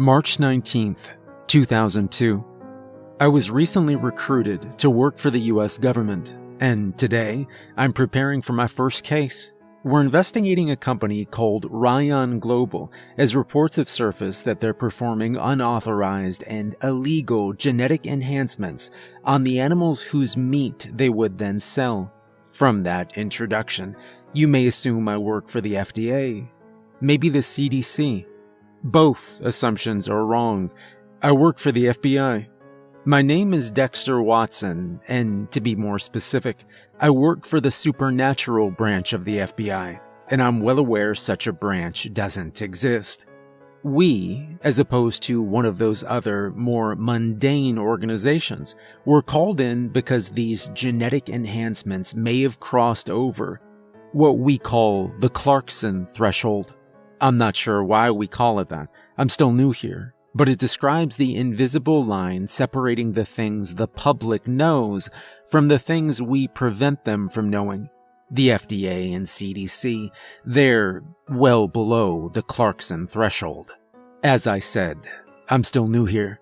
March 19th, 2002. I was recently recruited to work for the US government, and today I'm preparing for my first case. We're investigating a company called Ryan Global, as reports have surfaced that they're performing unauthorized and illegal genetic enhancements on the animals whose meat they would then sell. From that introduction, you may assume I work for the FDA, maybe the CDC. Both assumptions are wrong. I work for the FBI. My name is Dexter Watson, and to be more specific, I work for the supernatural branch of the FBI, and I'm well aware such a branch doesn't exist. We, as opposed to one of those other, more mundane organizations, were called in because these genetic enhancements may have crossed over what we call the Clarkson threshold. I'm not sure why we call it that. I'm still new here, but it describes the invisible line separating the things the public knows from the things we prevent them from knowing. The FDA and CDC, they're well below the Clarkson threshold. As I said, I'm still new here.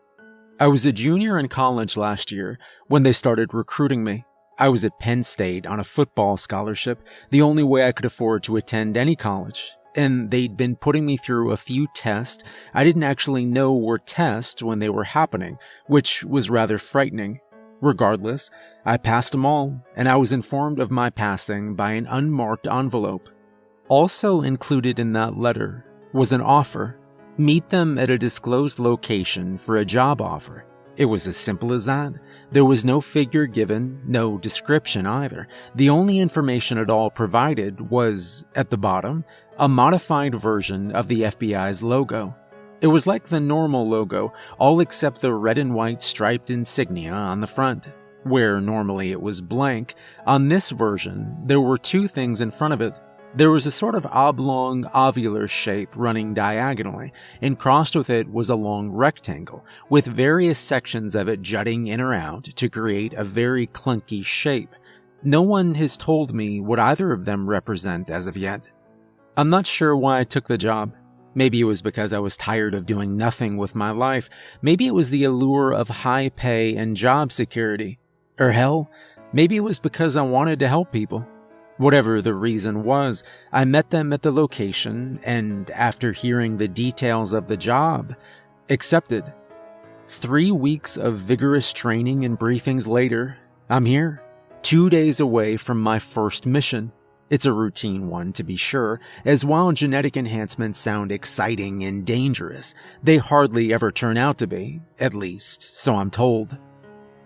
I was a junior in college last year when they started recruiting me. I was at Penn State on a football scholarship, the only way I could afford to attend any college. And they'd been putting me through a few tests I didn't actually know were tests when they were happening, which was rather frightening. Regardless, I passed them all, and I was informed of my passing by an unmarked envelope. Also included in that letter was an offer. Meet them at a disclosed location for a job offer. It was as simple as that. There was no figure given, no description either. The only information at all provided was, at the bottom, a modified version of the FBI's logo. It was like the normal logo, all except the red and white striped insignia on the front. Where normally it was blank, on this version, there were two things in front of it. There was a sort of oblong, ovular shape running diagonally, and crossed with it was a long rectangle, with various sections of it jutting in or out to create a very clunky shape. No one has told me what either of them represent as of yet. I'm not sure why I took the job. Maybe it was because I was tired of doing nothing with my life. Maybe it was the allure of high pay and job security. Or hell, maybe it was because I wanted to help people. Whatever the reason was, I met them at the location and, after hearing the details of the job, accepted. 3 weeks of vigorous training and briefings later, I'm here, 2 days away from my first mission. It's a routine one, to be sure, as while genetic enhancements sound exciting and dangerous, they hardly ever turn out to be, at least, so I'm told.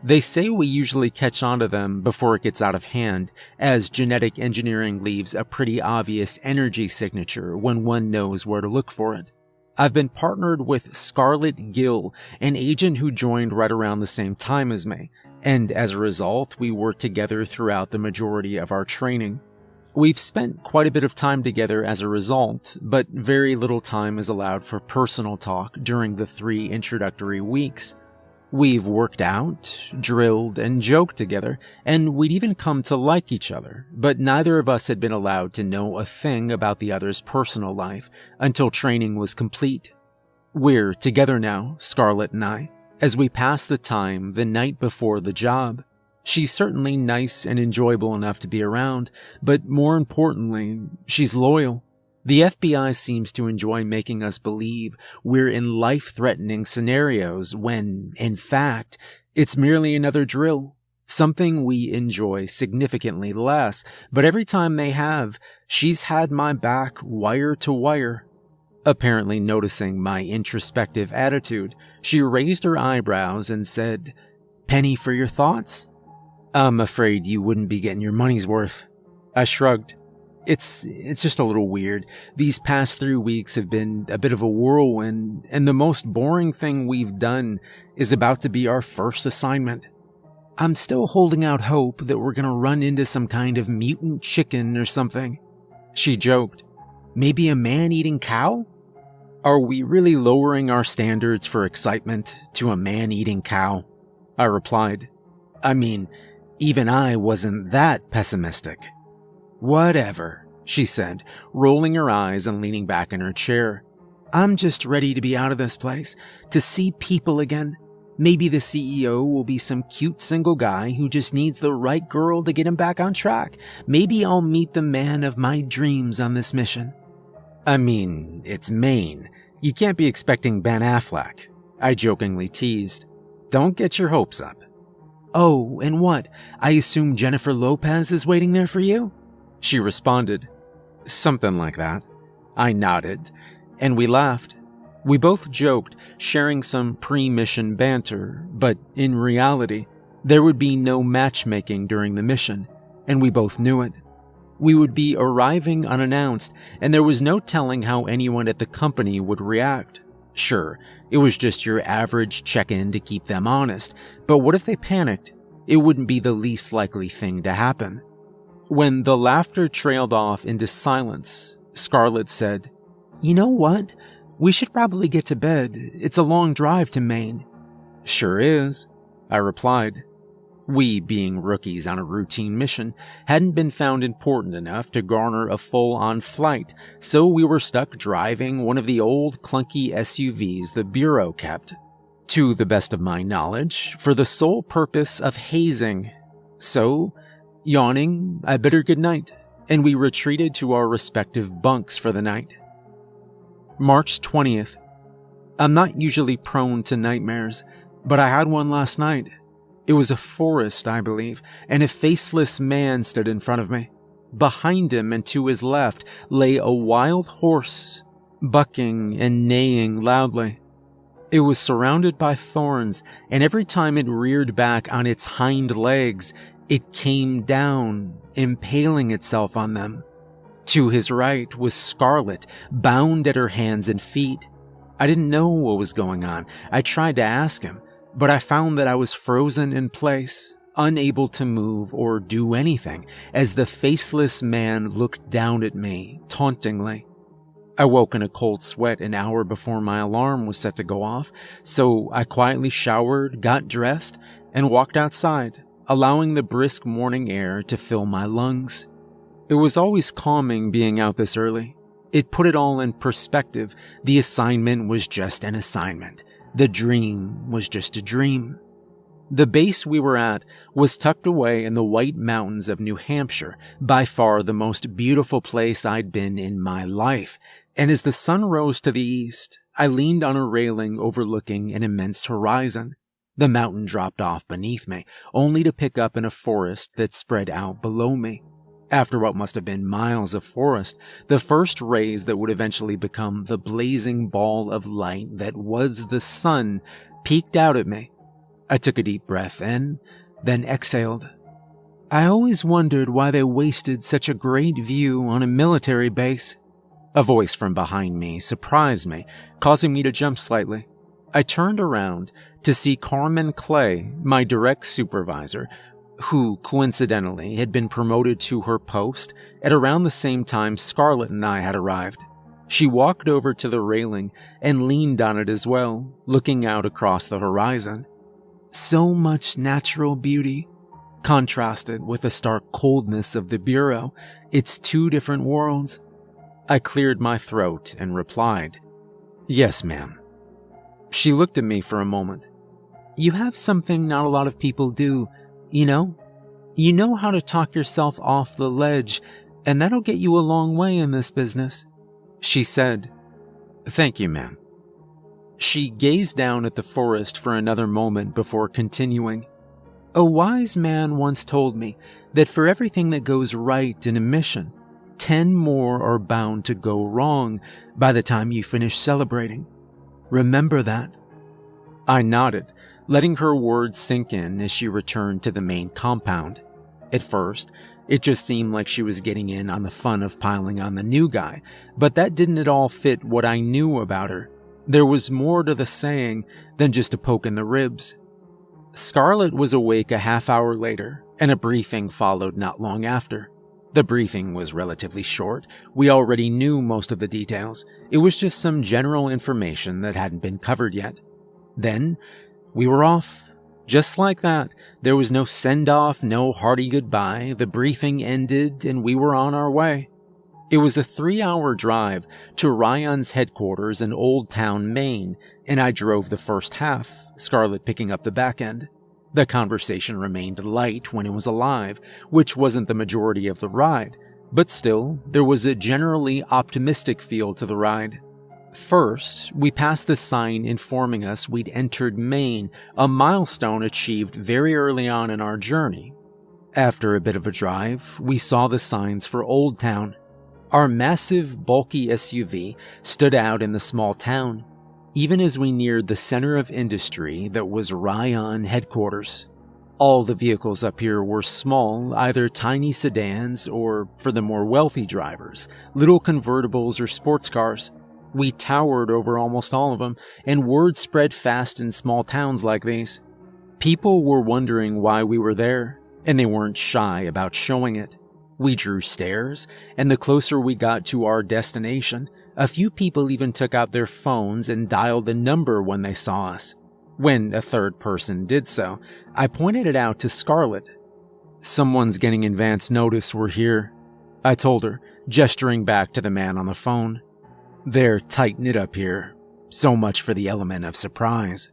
They say we usually catch on to them before it gets out of hand, as genetic engineering leaves a pretty obvious energy signature when one knows where to look for it. I've been partnered with Scarlett Gill, an agent who joined right around the same time as me, and as a result, we worked together throughout the majority of our training. We've spent quite a bit of time together as a result, but very little time is allowed for personal talk during the 3 introductory weeks. We've worked out, drilled, and joked together, and we'd even come to like each other, but neither of us had been allowed to know a thing about the other's personal life until training was complete. We're together now, Scarlett and I, as we pass the time the night before the job. She's certainly nice and enjoyable enough to be around, but more importantly, she's loyal. The FBI seems to enjoy making us believe we're in life-threatening scenarios when, in fact, it's merely another drill. Something we enjoy significantly less, but every time they have, she's had my back wire to wire. Apparently noticing my introspective attitude, she raised her eyebrows and said, "Penny for your thoughts?" "I'm afraid you wouldn't be getting your money's worth." I shrugged. It's just a little weird. These past 3 weeks have been a bit of a whirlwind, and the most boring thing we've done is about to be our first assignment. I'm still holding out hope that we're gonna run into some kind of mutant chicken or something. She joked. Maybe a man-eating cow? Are we really lowering our standards for excitement to a man-eating cow? I replied. I mean, even I wasn't that pessimistic. Whatever, she said, rolling her eyes and leaning back in her chair. I'm just ready to be out of this place, to see people again. Maybe the CEO will be some cute single guy who just needs the right girl to get him back on track. Maybe I'll meet the man of my dreams on this mission. I mean, it's Maine. You can't be expecting Ben Affleck, I jokingly teased. Don't get your hopes up. Oh, and what? I assume Jennifer Lopez is waiting there for you? She responded. Something like that. I nodded, and we laughed. We both joked, sharing some pre-mission banter, but in reality, there would be no matchmaking during the mission, and we both knew it. We would be arriving unannounced, and there was no telling how anyone at the company would react. Sure, it was just your average check-in to keep them honest, but what if they panicked? It wouldn't be the least likely thing to happen. When the laughter trailed off into silence, Scarlett said, "You know what? We should probably get to bed. It's a long drive to Maine." "Sure is," I replied. We, being rookies on a routine mission, hadn't been found important enough to garner a full-on flight, so we were stuck driving one of the old clunky SUVs the Bureau kept, to the best of my knowledge, for the sole purpose of hazing. So, yawning, I bid her good night, and we retreated to our respective bunks for the night. March 20th. I'm not usually prone to nightmares, but I had one last night. It was a forest, I believe, and a faceless man stood in front of me. Behind him and to his left lay a wild horse, bucking and neighing loudly. It was surrounded by thorns, and every time it reared back on its hind legs, it came down, impaling itself on them. To his right was Scarlett, bound at her hands and feet. I didn't know what was going on. I tried to ask him, but I found that I was frozen in place, unable to move or do anything, as the faceless man looked down at me, tauntingly. I woke in a cold sweat an hour before my alarm was set to go off, so I quietly showered, got dressed, and walked outside, allowing the brisk morning air to fill my lungs. It was always calming being out this early. It put it all in perspective. The assignment was just an assignment. The dream was just a dream. The base we were at was tucked away in the White Mountains of New Hampshire, by far the most beautiful place I'd been in my life, and as the sun rose to the east, I leaned on a railing overlooking an immense horizon. The mountain dropped off beneath me, only to pick up in a forest that spread out below me. After what must have been miles of forest, the first rays that would eventually become the blazing ball of light that was the sun peeked out at me. I took a deep breath in, then exhaled. I always wondered why they wasted such a great view on a military base. A voice from behind me surprised me, causing me to jump slightly. I turned around to see Carmen Clay, my direct supervisor, who, coincidentally, had been promoted to her post at around the same time Scarlett and I had arrived. She walked over to the railing and leaned on it as well, looking out across the horizon. So much natural beauty, contrasted with the stark coldness of the Bureau. It's two different worlds. I cleared my throat and replied, "Yes, ma'am." She looked at me for a moment. "You have something not a lot of people do, you know? You know how to talk yourself off the ledge, and that'll get you a long way in this business," she said. "Thank you, ma'am." She gazed down at the forest for another moment before continuing. "A wise man once told me that for everything that goes right in a mission, 10 more are bound to go wrong by the time you finish celebrating. Remember that." I nodded, letting her words sink in as she returned to the main compound. At first, it just seemed like she was getting in on the fun of piling on the new guy, but that didn't at all fit what I knew about her. There was more to the saying than just a poke in the ribs. Scarlett was awake a half hour later, and a briefing followed not long after. The briefing was relatively short. We already knew most of the details. It was just some general information that hadn't been covered yet. Then, we were off. Just like that. There was no send-off, no hearty goodbye. The briefing ended, and we were on our way. It was a 3-hour drive to Ryan's headquarters in Old Town, Maine, and I drove the first half, Scarlett picking up the back end. The conversation remained light when it was alive, which wasn't the majority of the ride, but still, there was a generally optimistic feel to the ride. First, we passed the sign informing us we'd entered Maine, a milestone achieved very early on in our journey. After a bit of a drive, we saw the signs for Old Town. Our massive, bulky SUV stood out in the small town, even as we neared the center of industry that was Ryan headquarters. All the vehicles up here were small, either tiny sedans or, for the more wealthy drivers, little convertibles or sports cars. We towered over almost all of them, and word spread fast in small towns like these. People were wondering why we were there, and they weren't shy about showing it. We drew stairs, and the closer we got to our destination, a few people even took out their phones and dialed the number when they saw us. When a third person did so, I pointed it out to Scarlett. "Someone's getting advance notice we're here," I told her, gesturing back to the man on the phone. "They're tight-knit up here. So much for the element of surprise."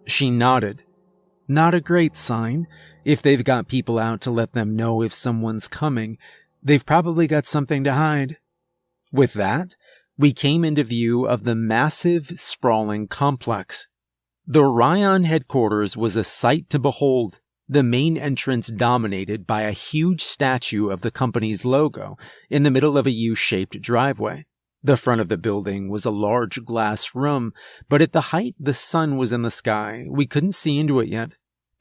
She nodded. "Not a great sign. If they've got people out to let them know if someone's coming, they've probably got something to hide." With that, we came into view of the massive, sprawling complex. The Ryan headquarters was a sight to behold, the main entrance dominated by a huge statue of the company's logo in the middle of a U-shaped driveway. The front of the building was a large glass room, but at the height the sun was in the sky, we couldn't see into it yet.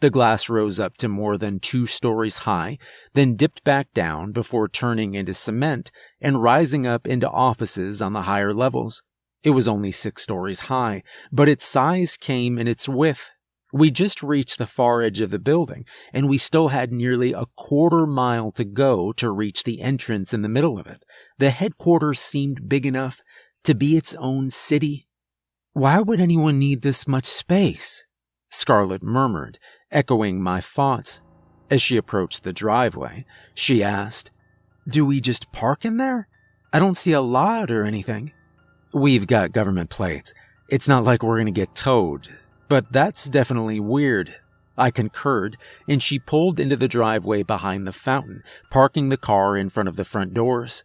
The glass rose up to more than 2 stories high, then dipped back down before turning into cement and rising up into offices on the higher levels. It was only 6 stories high, but its size came in its width. We just reached the far edge of the building, and we still had nearly a quarter mile to go to reach the entrance in the middle of it. The headquarters seemed big enough to be its own city. "Why would anyone need this much space?" Scarlett murmured, echoing my thoughts. As she approached the driveway, she asked, "Do we just park in there? I don't see a lot or anything." "We've got government plates. It's not like we're going to get towed. But that's definitely weird." I concurred, and she pulled into the driveway behind the fountain, parking the car in front of the front doors.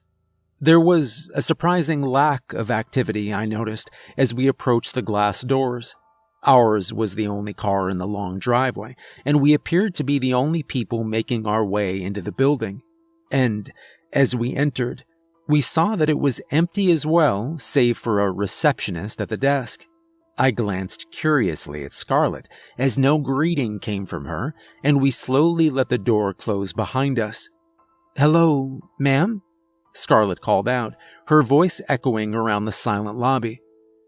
There was a surprising lack of activity, I noticed, as we approached the glass doors. Ours was the only car in the long driveway, and we appeared to be the only people making our way into the building. And, as we entered, we saw that it was empty as well, save for a receptionist at the desk. I glanced curiously at Scarlett, as no greeting came from her, and we slowly let the door close behind us. "Hello, ma'am?" Scarlett called out, her voice echoing around the silent lobby.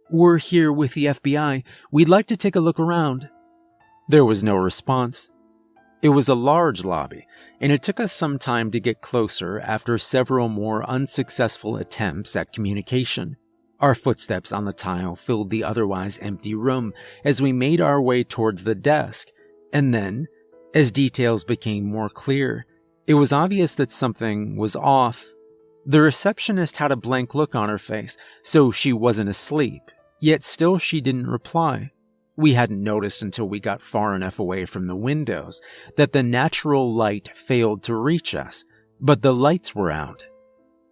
"We're here with the FBI. We'd like to take a look around." There was no response. It was a large lobby, and it took us some time to get closer after several more unsuccessful attempts at communication. Our footsteps on the tile filled the otherwise empty room as we made our way towards the desk, and then, as details became more clear, it was obvious that something was off. The receptionist had a blank look on her face, so she wasn't asleep. Yet still she didn't reply. We hadn't noticed until we got far enough away from the windows that the natural light failed to reach us, but the lights were out.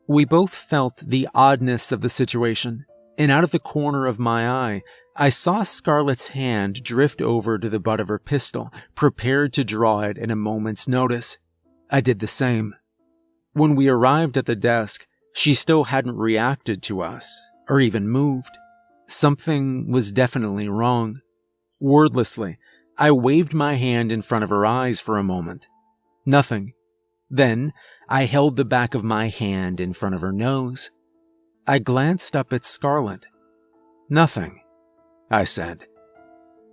We both felt the oddness of the situation, and out of the corner of my eye, I saw Scarlett's hand drift over to the butt of her pistol, prepared to draw it at a moment's notice. I did the same. When we arrived at the desk, she still hadn't reacted to us, or even moved. Something was definitely wrong. Wordlessly, I waved my hand in front of her eyes for a moment. Nothing. Then, I held the back of my hand in front of her nose. I glanced up at Scarlett. "Nothing," I said.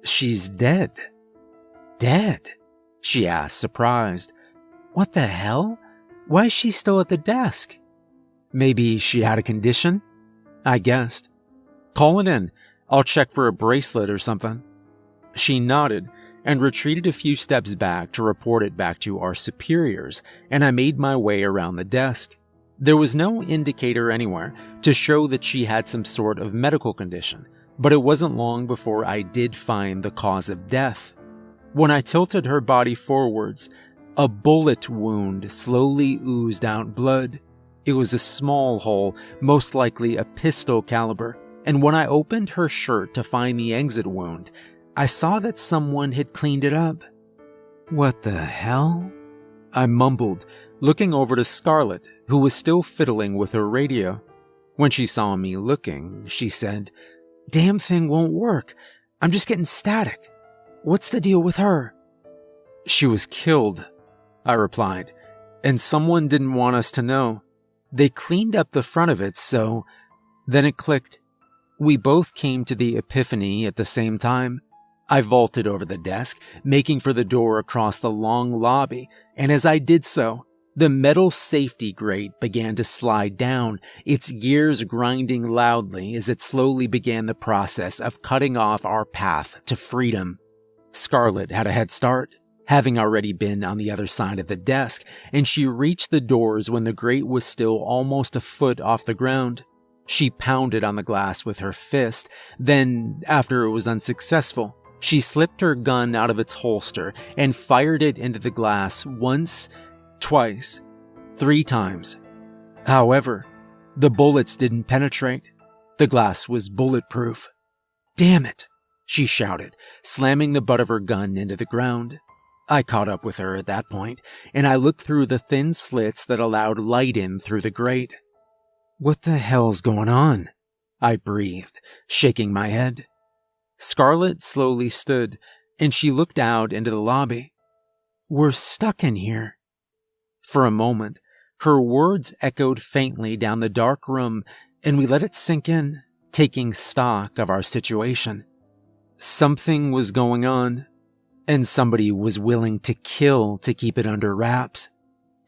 "She's dead." "Dead?" she asked, surprised. "What the hell? Why is she still at the desk?" "Maybe she had a condition?" I guessed. "Call it in. I'll check for a bracelet or something." She nodded and retreated a few steps back to report it back to our superiors, and I made my way around the desk. There was no indicator anywhere to show that she had some sort of medical condition, but it wasn't long before I did find the cause of death. When I tilted her body forwards, a bullet wound slowly oozed out blood. It was a small hole, most likely a pistol caliber, and when I opened her shirt to find the exit wound, I saw that someone had cleaned it up. "What the hell?" I mumbled, looking over to Scarlett, who was still fiddling with her radio. When she saw me looking, she said, "Damn thing won't work. I'm just getting static. What's the deal with her?" "She was killed," I replied, "and someone didn't want us to know. They cleaned up the front of it, so..." Then it clicked. We both came to the epiphany at the same time. I vaulted over the desk, making for the door across the long lobby, and as I did so, the metal safety grate began to slide down, its gears grinding loudly as it slowly began the process of cutting off our path to freedom. Scarlett had a head start, having already been on the other side of the desk, and she reached the doors when the grate was still almost a foot off the ground. She pounded on the glass with her fist, then, after it was unsuccessful, she slipped her gun out of its holster and fired it into the glass once, twice, 3 times. However, the bullets didn't penetrate. The glass was bulletproof. "Damn it," she shouted, slamming the butt of her gun into the ground. I caught up with her at that point, and I looked through the thin slits that allowed light in through the grate. "What the hell's going on?" I breathed, shaking my head. Scarlett slowly stood, and she looked out into the lobby. "We're stuck in here." For a moment, her words echoed faintly down the dark room, and we let it sink in, taking stock of our situation. Something was going on, and somebody was willing to kill to keep it under wraps.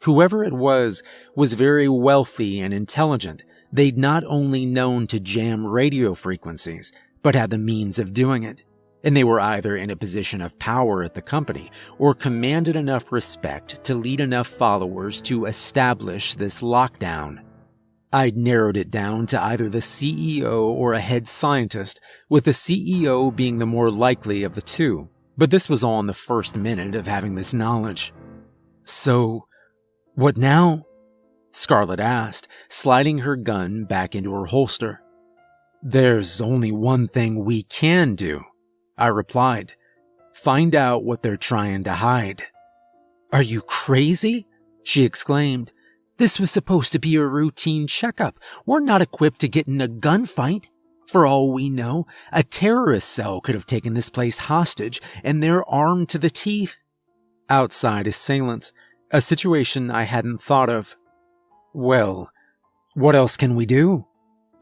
Whoever it was very wealthy and intelligent. They'd not only known to jam radio frequencies, but had the means of doing it, and they were either in a position of power at the company or commanded enough respect to lead enough followers to establish this lockdown. I'd narrowed it down to either the CEO or a head scientist, with the CEO being the more likely of the two, but this was all in the first minute of having this knowledge. "So, what now?" Scarlett asked, sliding her gun back into her holster. "There's only one thing we can do," I replied. "Find out what they're trying to hide." "Are you crazy?" she exclaimed. "This was supposed to be a routine checkup. We're not equipped to get in a gunfight. For all we know, a terrorist cell could have taken this place hostage, and they're armed to the teeth." Outside assailants, a situation I hadn't thought of. "Well, what else can we do?"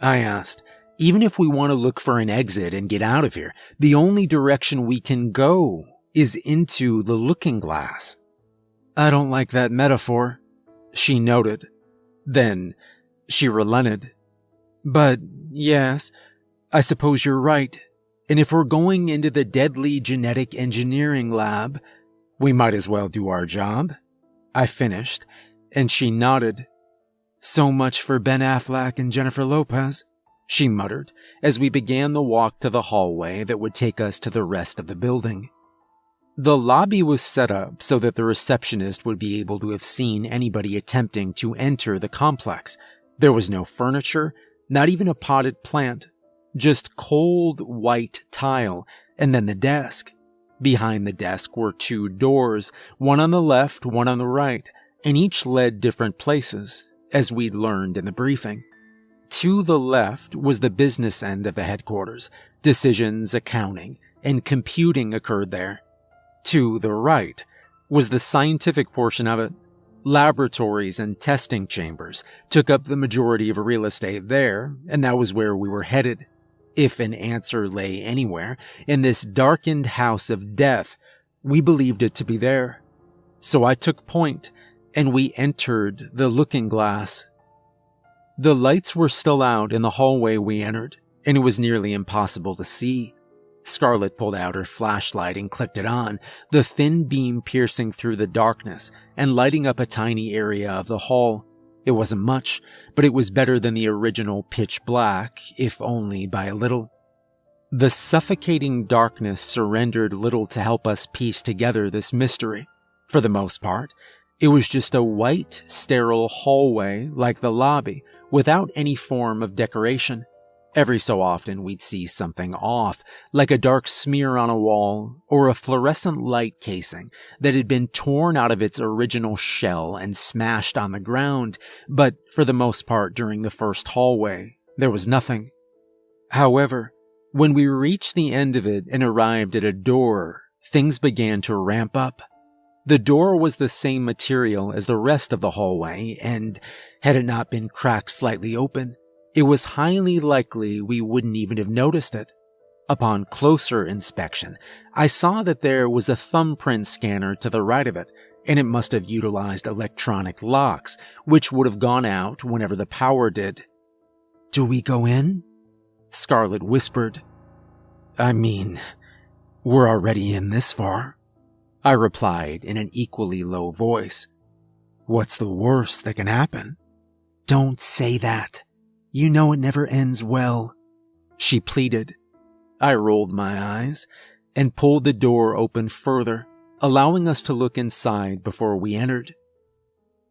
I asked. "Even if we want to look for an exit and get out of here, the only direction we can go is into the looking glass." "I don't like that metaphor," she noted. Then she relented. "But yes, I suppose you're right. And if we're going into the deadly genetic engineering lab, we might as well do our job," I finished, and she nodded. "So much for Ben Affleck and Jennifer Lopez," she muttered as we began the walk to the hallway that would take us to the rest of the building. The lobby was set up so that the receptionist would be able to have seen anybody attempting to enter the complex. There was no furniture, not even a potted plant, just cold white tile, and then the desk. Behind the desk were 2 doors, one on the left, one on the right, and each led different places, as we'd learned in the briefing. To the left was the business end of the headquarters. Decisions, accounting, and computing occurred there. To the right was the scientific portion of it. Laboratories and testing chambers took up the majority of real estate there, and that was where we were headed. If an answer lay anywhere in this darkened house of death, we believed it to be there. So I took point, and we entered the looking glass. The lights were still out in the hallway we entered, and it was nearly impossible to see. Scarlett pulled out her flashlight and clicked it on, the thin beam piercing through the darkness and lighting up a tiny area of the hall. It wasn't much, but it was better than the original pitch black, if only by a little. The suffocating darkness surrendered little to help us piece together this mystery. For the most part, it was just a white, sterile hallway like the lobby, without any form of decoration. Every so often we'd see something off, like a dark smear on a wall, or a fluorescent light casing that had been torn out of its original shell and smashed on the ground, but for the most part during the first hallway, there was nothing. However, when we reached the end of it and arrived at a door, things began to ramp up. The door was the same material as the rest of the hallway, and had it not been cracked slightly open, it was highly likely we wouldn't even have noticed it. Upon closer inspection, I saw that there was a thumbprint scanner to the right of it, and it must have utilized electronic locks, which would have gone out whenever the power did. "Do we go in?" Scarlett whispered. "I mean, we're already in this far," I replied in an equally low voice. "What's the worst that can happen?" "Don't say that. You know it never ends well," she pleaded. I rolled my eyes and pulled the door open further, allowing us to look inside before we entered.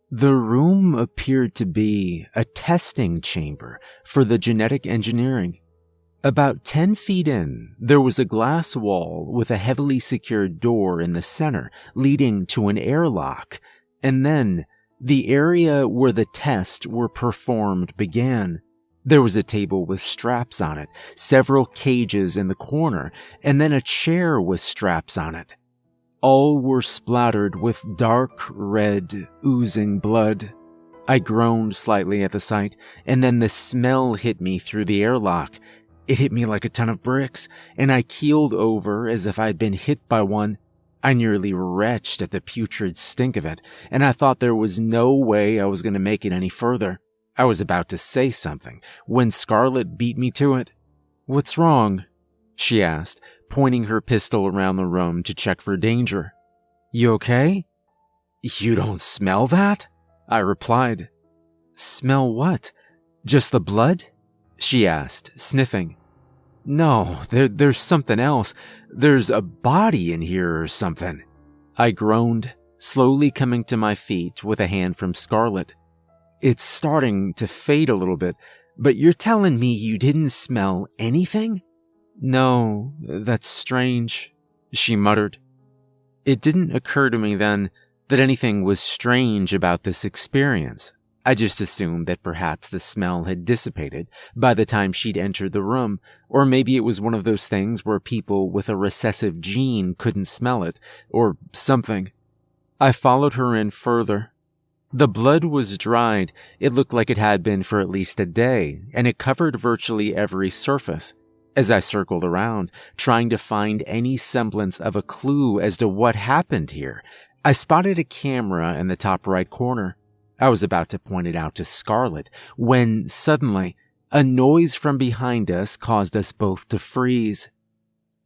The room appeared to be a testing chamber for the genetic engineering. About 10 feet in, there was a glass wall with a heavily secured door in the center leading to an airlock, and then the area where the tests were performed began. There was a table with straps on it, several cages in the corner, and then a chair with straps on it. All were splattered with dark red, oozing blood. I groaned slightly at the sight, and then the smell hit me through the airlock. It hit me like a ton of bricks, and I keeled over as if I'd been hit by one. I nearly retched at the putrid stink of it, and I thought there was no way I was going to make it any further. I was about to say something when Scarlett beat me to it. "What's wrong?" she asked, pointing her pistol around the room to check for danger. "You okay?" "You don't smell that?" I replied. "Smell what? Just the blood?" she asked, sniffing. "No, there's something else. There's a body in here or something." I groaned, slowly coming to my feet with a hand from Scarlett. "It's starting to fade a little bit, but you're telling me you didn't smell anything?" "No, that's strange," she muttered. It didn't occur to me then that anything was strange about this experience. I just assumed that perhaps the smell had dissipated by the time she'd entered the room, or maybe it was one of those things where people with a recessive gene couldn't smell it, or something. I followed her in further. The blood was dried. It looked like it had been for at least a day, and it covered virtually every surface. As I circled around, trying to find any semblance of a clue as to what happened here, I spotted a camera in the top right corner. I was about to point it out to Scarlett when, suddenly, a noise from behind us caused us both to freeze.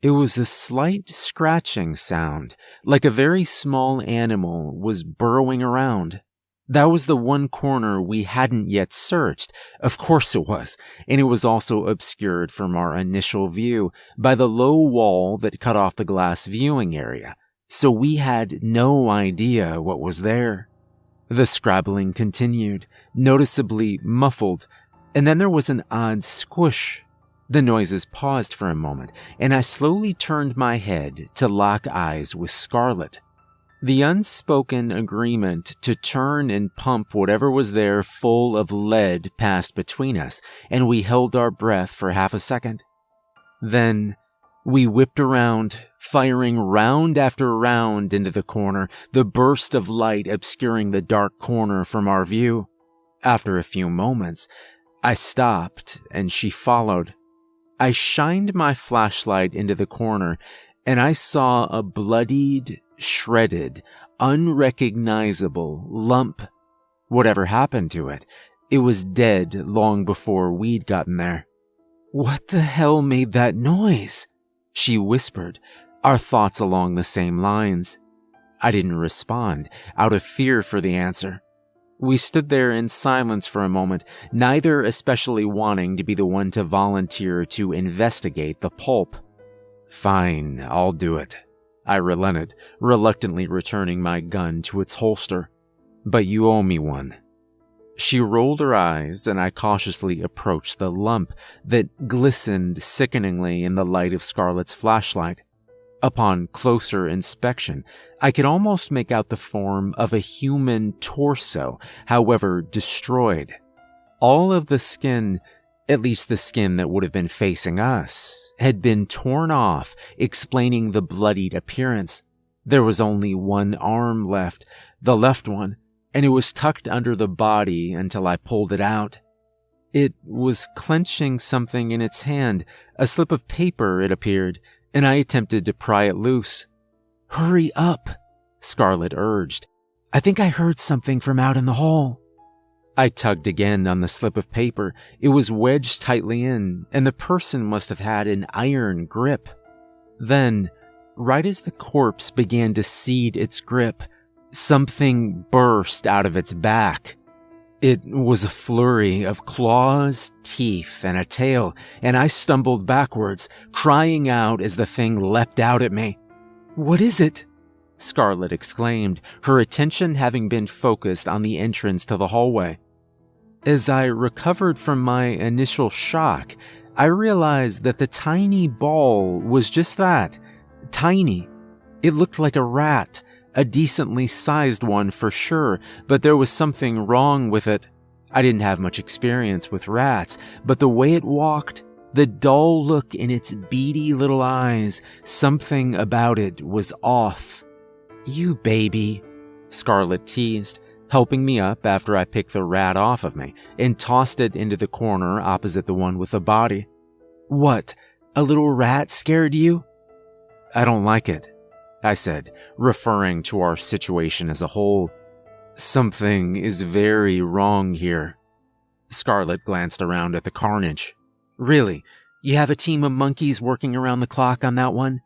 It was a slight scratching sound, like a very small animal was burrowing around. That was the one corner we hadn't yet searched. Of course it was, and it was also obscured from our initial view by the low wall that cut off the glass viewing area, so we had no idea what was there. The scrabbling continued, noticeably muffled, and then there was an odd squish. The noises paused for a moment, and I slowly turned my head to lock eyes with Scarlett. The unspoken agreement to turn and pump whatever was there full of lead passed between us, and we held our breath for half a second. Then we whipped around, firing round after round into the corner, the burst of light obscuring the dark corner from our view. After a few moments, I stopped and she followed. I shined my flashlight into the corner, and I saw a bloodied, shredded, unrecognizable lump. Whatever happened to it, it was dead long before we'd gotten there. "What the hell made that noise?" she whispered, our thoughts along the same lines. I didn't respond, out of fear for the answer. We stood there in silence for a moment, neither especially wanting to be the one to volunteer to investigate the pulp. "Fine, I'll do it," I relented, reluctantly returning my gun to its holster. "But you owe me one." She rolled her eyes, and I cautiously approached the lump that glistened sickeningly in the light of Scarlett's flashlight. Upon closer inspection, I could almost make out the form of a human torso, however destroyed. All of the skin, at least the skin that would have been facing us, had been torn off, explaining the bloodied appearance. There was only one arm left, the left one, and it was tucked under the body until I pulled it out. It was clenching something in its hand, a slip of paper, it appeared, and I attempted to pry it loose. "Hurry up," Scarlett urged. "I think I heard something from out in the hall." I tugged again on the slip of paper. It was wedged tightly in, and the person must have had an iron grip. Then, right as the corpse began to cede its grip, something burst out of its back. It was a flurry of claws, teeth, and a tail, and I stumbled backwards, crying out as the thing leapt out at me. "What is it?" Scarlett exclaimed, her attention having been focused on the entrance to the hallway. As I recovered from my initial shock, I realized that the tiny ball was just that, tiny. It looked like a rat, a decently sized one for sure, but there was something wrong with it. I didn't have much experience with rats, but the way it walked, the dull look in its beady little eyes, something about it was off. "You baby," Scarlett teased, helping me up after I picked the rat off of me and tossed it into the corner opposite the one with the body. "What, a little rat scared you?" "I don't like it," I said, referring to our situation as a whole. "Something is very wrong here." Scarlett glanced around at the carnage. "Really? You have a team of monkeys working around the clock on that one?"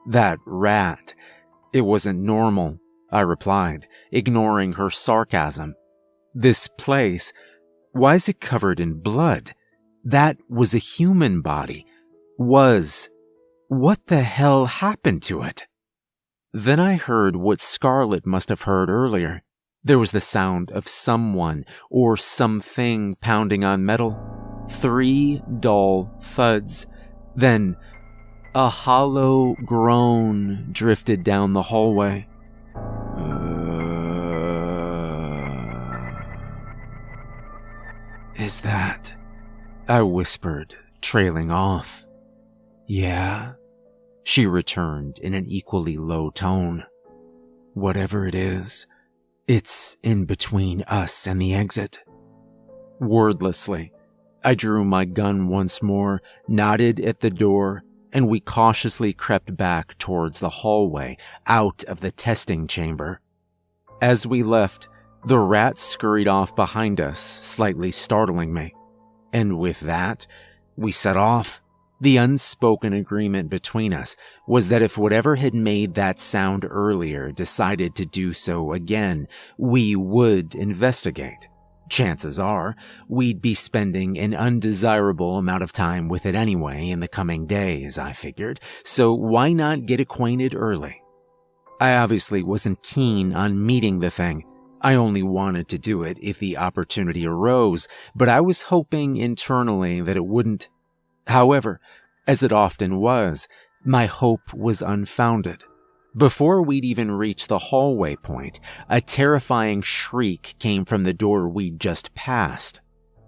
"That rat. It wasn't normal," I replied, ignoring her sarcasm. "This place, why is it covered in blood? That was a human body. What the hell happened to it?" Then I heard what Scarlett must have heard earlier. There was the sound of someone or something pounding on metal. 3 dull thuds. Then a hollow groan drifted down the hallway. "Is that?" I whispered, trailing off. "Yeah," she returned in an equally low tone. "Whatever it is, it's in between us and the exit." Wordlessly, I drew my gun once more, nodded at the door, and we cautiously crept back towards the hallway, out of the testing chamber. As we left, the rat scurried off behind us, slightly startling me. And with that, we set off. The unspoken agreement between us was that if whatever had made that sound earlier decided to do so again, we would investigate. Chances are, we'd be spending an undesirable amount of time with it anyway in the coming days, I figured, so why not get acquainted early? I obviously wasn't keen on meeting the thing. I only wanted to do it if the opportunity arose, but I was hoping internally that it wouldn't. However, as it often was, my hope was unfounded. Before we'd even reached the hallway point, a terrifying shriek came from the door we'd just passed.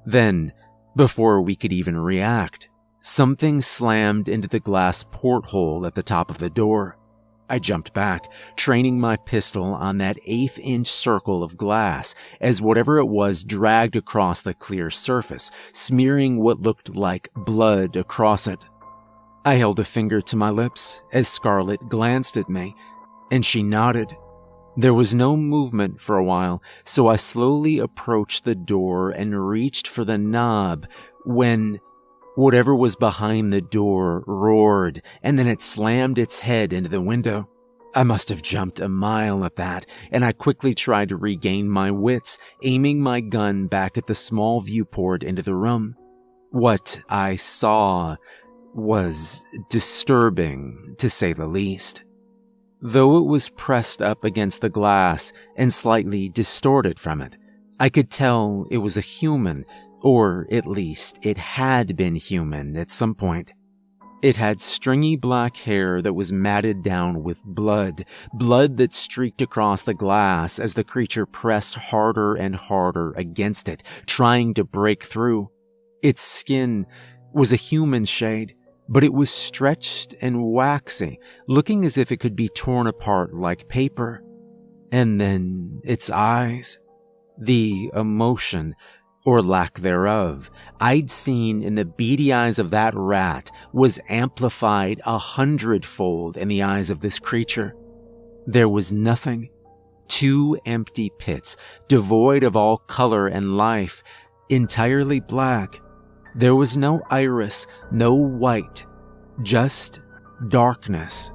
Then, before we could even react, something slammed into the glass porthole at the top of the door. I jumped back, training my pistol on that 1/8-inch circle of glass as whatever it was dragged across the clear surface, smearing what looked like blood across it. I held a finger to my lips as Scarlett glanced at me, and she nodded. There was no movement for a while, so I slowly approached the door and reached for the knob when whatever was behind the door roared, and then it slammed its head into the window. I must have jumped a mile at that, and I quickly tried to regain my wits, aiming my gun back at the small viewport into the room. What I saw was disturbing, to say the least. Though it was pressed up against the glass and slightly distorted from it, I could tell it was a human, or at least it had been human at some point. It had stringy black hair that was matted down with blood that streaked across the glass as the creature pressed harder and harder against it, trying to break through. Its skin was a human shade, but it was stretched and waxy, looking as if it could be torn apart like paper. And then its eyes. The emotion, or lack thereof, I'd seen in the beady eyes of that rat was amplified 100-fold in the eyes of this creature. There was nothing. 2 empty pits, devoid of all color and life, entirely black. There was no iris, no white, just darkness.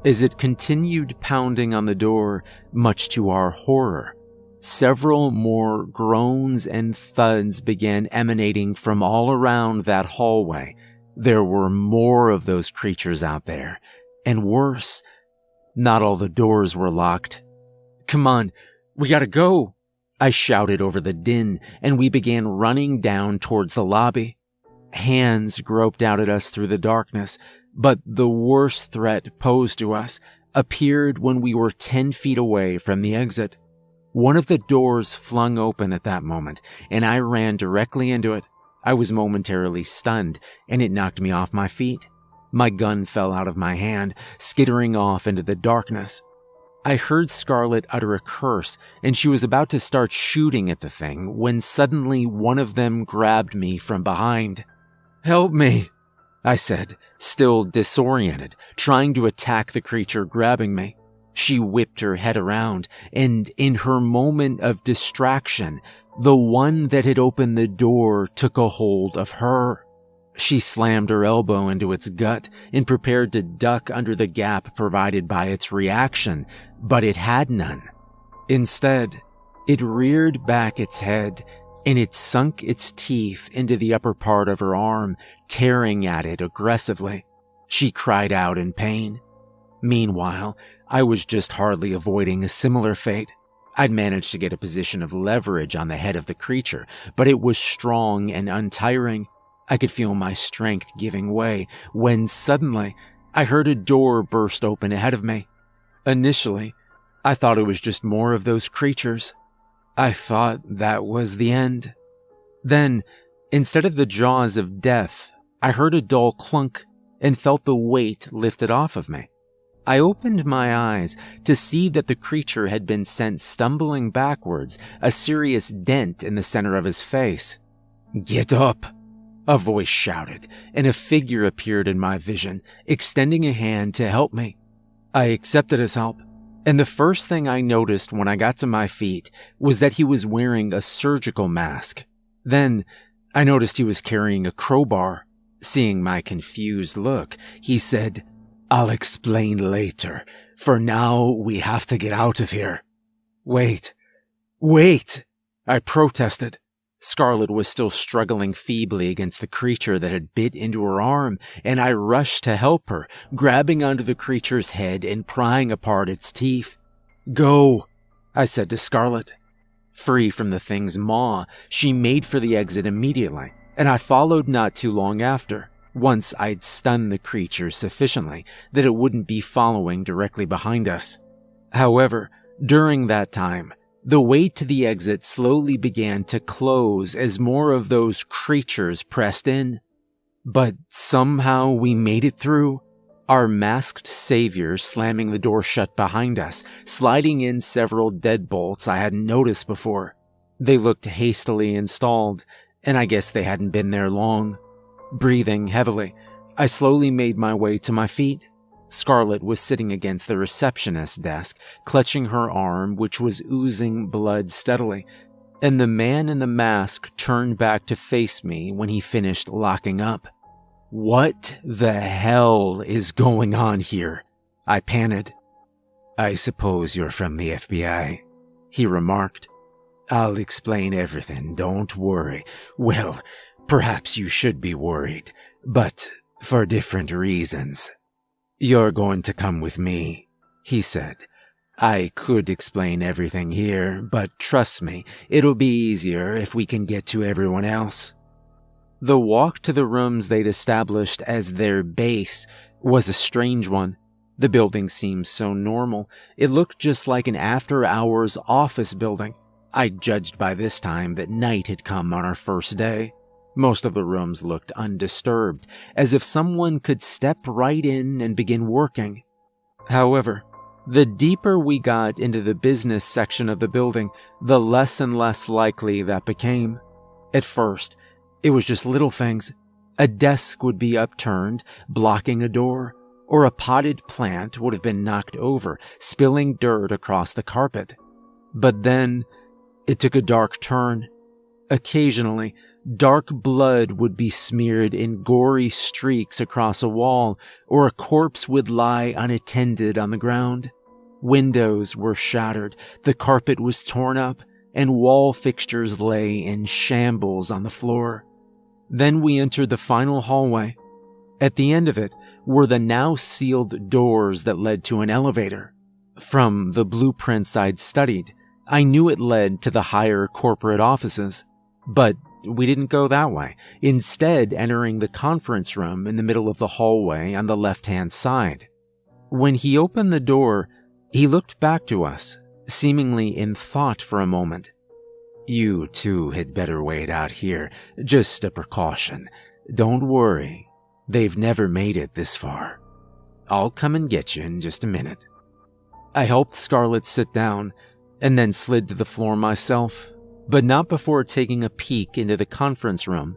As it continued pounding on the door, much to our horror, several more groans and thuds began emanating from all around that hallway. There were more of those creatures out there, and worse, not all the doors were locked. "Come on, we gotta go," I shouted over the din, and we began running down towards the lobby. Hands groped out at us through the darkness, but the worst threat posed to us appeared when we were 10 feet away from the exit. One of the doors flung open at that moment, and I ran directly into it. I was momentarily stunned, and it knocked me off my feet. My gun fell out of my hand, skittering off into the darkness. I heard Scarlett utter a curse, and she was about to start shooting at the thing when suddenly one of them grabbed me from behind. "Help me," I said, still disoriented, trying to attack the creature grabbing me. She whipped her head around, and in her moment of distraction, the one that had opened the door took a hold of her. She slammed her elbow into its gut and prepared to duck under the gap provided by its reaction, but it had none. Instead, it reared back its head, and it sunk its teeth into the upper part of her arm, tearing at it aggressively. She cried out in pain. Meanwhile, I was just hardly avoiding a similar fate. I'd managed to get a position of leverage on the head of the creature, but it was strong and untiring. I could feel my strength giving way when suddenly I heard a door burst open ahead of me. Initially, I thought it was just more of those creatures. I thought that was the end. Then, instead of the jaws of death, I heard a dull clunk and felt the weight lifted off of me. I opened my eyes to see that the creature had been sent stumbling backwards, a serious dent in the center of his face. "Get up!" a voice shouted, and a figure appeared in my vision, extending a hand to help me. I accepted his help, and the first thing I noticed when I got to my feet was that he was wearing a surgical mask. Then, I noticed he was carrying a crowbar. Seeing my confused look, he said, "I'll explain later. For now, we have to get out of here." Wait, I protested. Scarlett was still struggling feebly against the creature that had bit into her arm, and I rushed to help her, grabbing onto the creature's head and prying apart its teeth. "Go," I said to Scarlett. Free from the thing's maw, she made for the exit immediately, and I followed not too long after. Once I'd stunned the creature sufficiently that it wouldn't be following directly behind us. However, during that time, the way to the exit slowly began to close as more of those creatures pressed in. But somehow we made it through, our masked savior slamming the door shut behind us, sliding in several deadbolts I hadn't noticed before. They looked hastily installed, and I guess they hadn't been there long. Breathing heavily, I slowly made my way to my feet. Scarlett was sitting against the receptionist's desk, clutching her arm, which was oozing blood steadily, and the man in the mask turned back to face me when he finished locking up. "What the hell is going on here?" I panted. "I suppose you're from the FBI," he remarked. "I'll explain everything, don't worry. Well, perhaps you should be worried, but for different reasons. You're going to come with me," he said. "I could explain everything here, but trust me, it'll be easier if we can get to everyone else." The walk to the rooms they'd established as their base was a strange one. The building seemed so normal. It looked just like an after-hours office building. I judged by this time that night had come on our first day. Most of the rooms looked undisturbed, as if someone could step right in and begin working. However, the deeper we got into the business section of the building, the less and less likely that became. At first, it was just little things. A desk would be upturned, blocking a door, or a potted plant would have been knocked over, spilling dirt across the carpet. But then, it took a dark turn. Occasionally, dark blood would be smeared in gory streaks across a wall, or a corpse would lie unattended on the ground. Windows were shattered, the carpet was torn up, and wall fixtures lay in shambles on the floor. Then we entered the final hallway. At the end of it were the now sealed doors that led to an elevator. From the blueprints I'd studied, I knew it led to the higher corporate offices. But we didn't go that way, instead entering the conference room in the middle of the hallway on the left-hand side. When he opened the door, he looked back to us, seemingly in thought for a moment. "You two had better wait out here, just a precaution. Don't worry, they've never made it this far. I'll come and get you in just a minute." I helped Scarlett sit down, and then slid to the floor myself, but not before taking a peek into the conference room.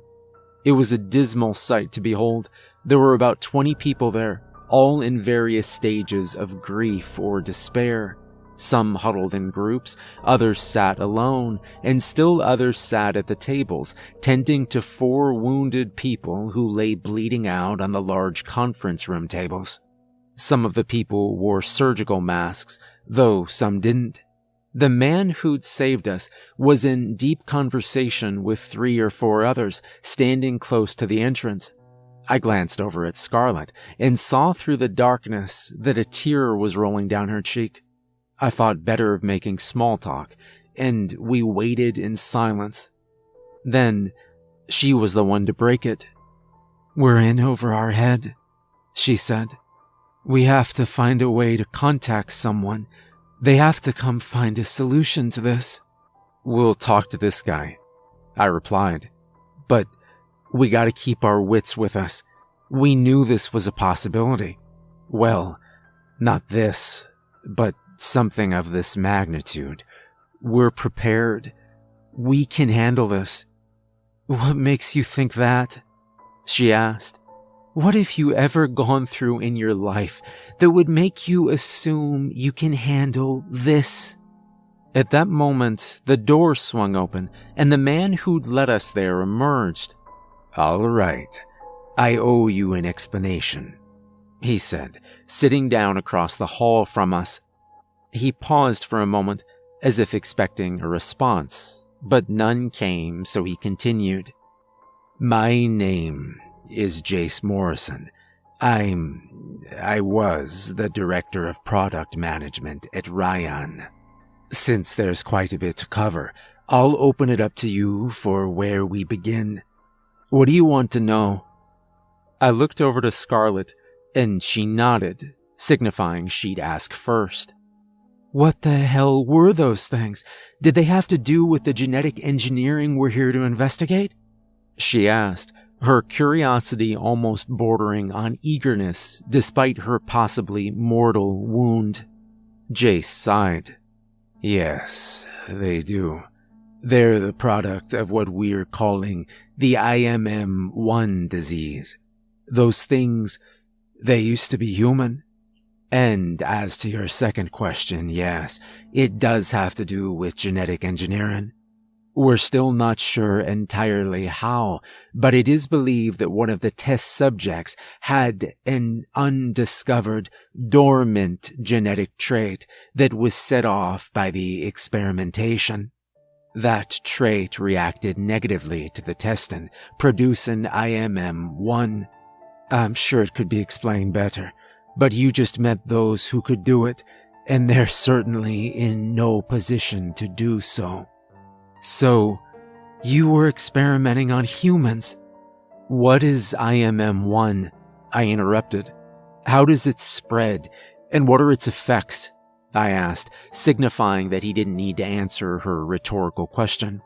It was a dismal sight to behold. There were about 20 people there, all in various stages of grief or despair. Some huddled in groups, others sat alone, and still others sat at the tables, tending to 4 wounded people who lay bleeding out on the large conference room tables. Some of the people wore surgical masks, though some didn't. The man who'd saved us was in deep conversation with 3 or 4 others, standing close to the entrance. I glanced over at Scarlett and saw through the darkness that a tear was rolling down her cheek. I thought better of making small talk, and we waited in silence. Then, she was the one to break it. "We're in over our head," she said. "We have to find a way to contact someone. They have to come find a solution to this." "We'll talk to this guy," I replied. "But we gotta keep our wits with us. We knew this was a possibility. Well, not this, but something of this magnitude. We're prepared. We can handle this." "What makes you think that?" she asked. "What have you ever gone through in your life that would make you assume you can handle this?" At that moment, the door swung open, and the man who'd led us there emerged. "All right, I owe you an explanation," he said, sitting down across the hall from us. He paused for a moment, as if expecting a response, but none came, so he continued. "My name is Jace Morrison. I was the director of product management at Ryan. Since there's quite a bit to cover, I'll open it up to you for where we begin. What do you want to know?" I looked over to Scarlett, and she nodded, signifying she'd ask first. "What the hell were those things? Did they have to do with the genetic engineering we're here to investigate?" she asked, her curiosity almost bordering on eagerness despite her possibly mortal wound. Jace sighed. "Yes, they do. They're the product of what we're calling the IMM-1 disease. Those things, they used to be human. And as to your second question, yes, it does have to do with genetic engineering. We're still not sure entirely how, but it is believed that one of the test subjects had an undiscovered, dormant genetic trait that was set off by the experimentation. That trait reacted negatively to the testing, producing IMM-1. I'm sure it could be explained better, but you just met those who could do it, and they're certainly in no position to do so. So, you were experimenting on humans. What is IMM-1? I interrupted. How does it spread, and what are its effects? I asked, signifying that he didn't need to answer her rhetorical question.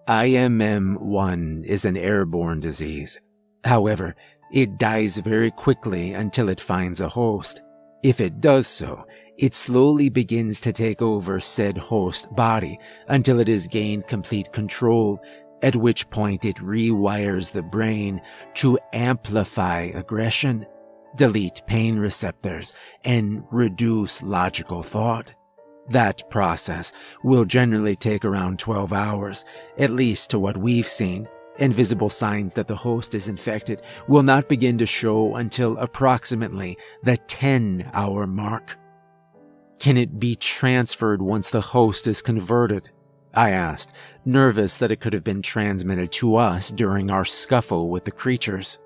IMM-1 is an airborne disease. However, it dies very quickly until it finds a host. If it does so, it slowly begins to take over said host body until it has gained complete control, at which point it rewires the brain to amplify aggression, delete pain receptors, and reduce logical thought. That process will generally take around 12 hours, at least to what we've seen, and visible signs that the host is infected will not begin to show until approximately the 10-hour mark. Can it be transferred once the host is converted? I asked, nervous that it could have been transmitted to us during our scuffle with the creatures.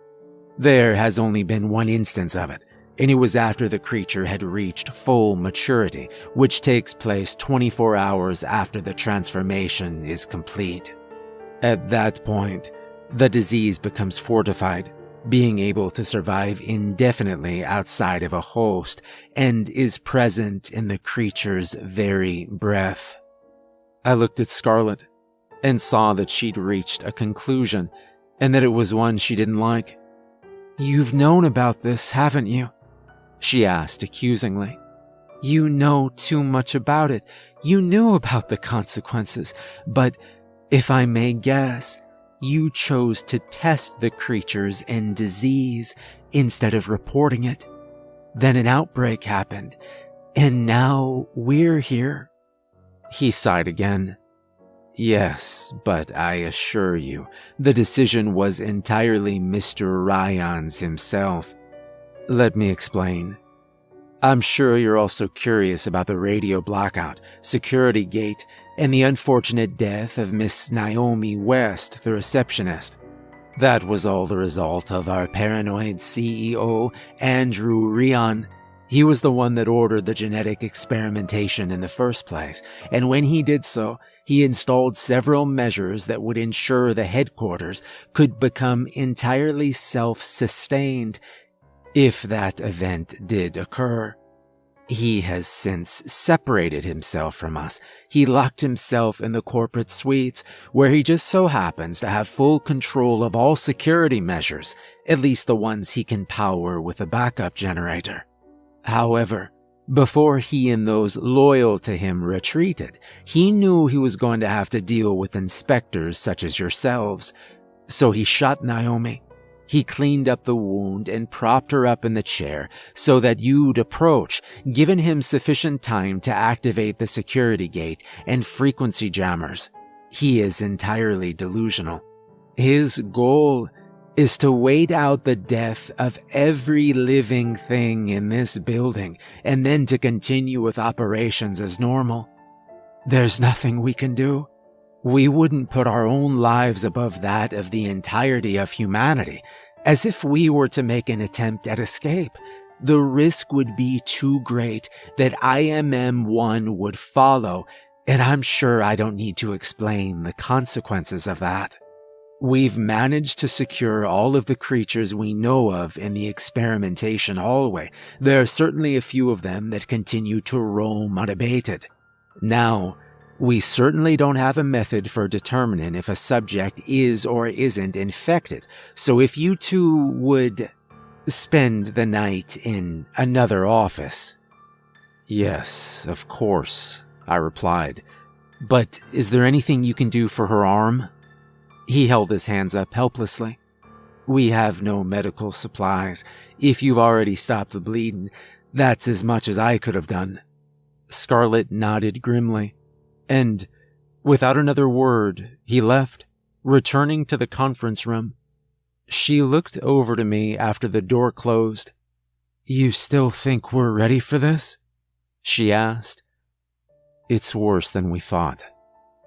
There has only been one instance of it, and it was after the creature had reached full maturity, which takes place 24 hours after the transformation is complete. At that point, the disease becomes fortified, being able to survive indefinitely outside of a host, and is present in the creature's very breath. I looked at Scarlet and saw that she'd reached a conclusion, and that it was one she didn't like. "You've known about this, haven't you?" she asked accusingly. "You know too much about it. You knew about the consequences, but if I may guess, you chose to test the creatures and disease instead of reporting it. Then an outbreak happened, and now we're here." He sighed again. "Yes, but I assure you, the decision was entirely Mr. Ryan's himself. Let me explain. I'm sure you're also curious about the radio blackout, security gate, and the unfortunate death of Miss Naomi West, the receptionist. That was all the result of our paranoid CEO, Andrew Ryan. He was the one that ordered the genetic experimentation in the first place, and when he did so, he installed several measures that would ensure the headquarters could become entirely self-sustained if that event did occur. He has since separated himself from us. He locked himself in the corporate suites, where he just so happens to have full control of all security measures, at least the ones he can power with a backup generator. However, before he and those loyal to him retreated, he knew he was going to have to deal with inspectors such as yourselves. So he shot Naomi. He cleaned up the wound and propped her up in the chair so that you'd approach, giving him sufficient time to activate the security gate and frequency jammers. He is entirely delusional. His goal is to wait out the death of every living thing in this building and then to continue with operations as normal. There's nothing we can do. We wouldn't put our own lives above that of the entirety of humanity, as if we were to make an attempt at escape. The risk would be too great that IMM-1 would follow, and I'm sure I don't need to explain the consequences of that. We've managed to secure all of the creatures we know of in the experimentation hallway. There are certainly a few of them that continue to roam unabated. Now, we certainly don't have a method for determining if a subject is or isn't infected, so if you two would spend the night in another office. Yes, of course, I replied. But is there anything you can do for her arm? He held his hands up helplessly. We have no medical supplies. If you've already stopped the bleeding, that's as much as I could have done. Scarlet nodded grimly. And Without another word, he left, returning to the conference room. She looked over to me after the door closed. "You still think we're ready for this?" she asked. "It's worse than we thought,"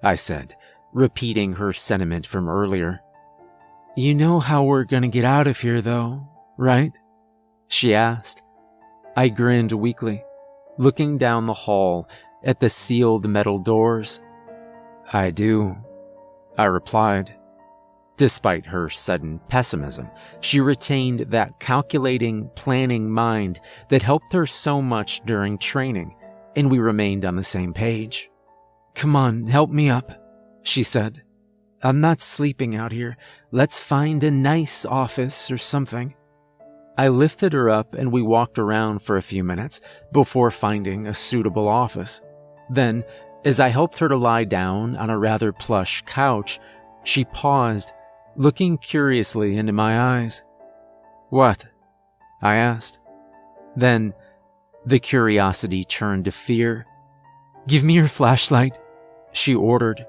I said, repeating her sentiment from earlier. "You know how we're gonna get out of here, though, right?" she asked. I grinned weakly, looking down the hall at the sealed metal doors. "I do," I replied. Despite her sudden pessimism, she retained that calculating, planning mind that helped her so much during training, and we remained on the same page. "Come on, help me up," she said. "I'm not sleeping out here. Let's find a nice office or something." I lifted her up and we walked around for a few minutes before finding a suitable office. Then, as I helped her to lie down on a rather plush couch, she paused, looking curiously into my eyes. "What?" I asked. Then, the curiosity turned to fear. "Give me your flashlight," she ordered.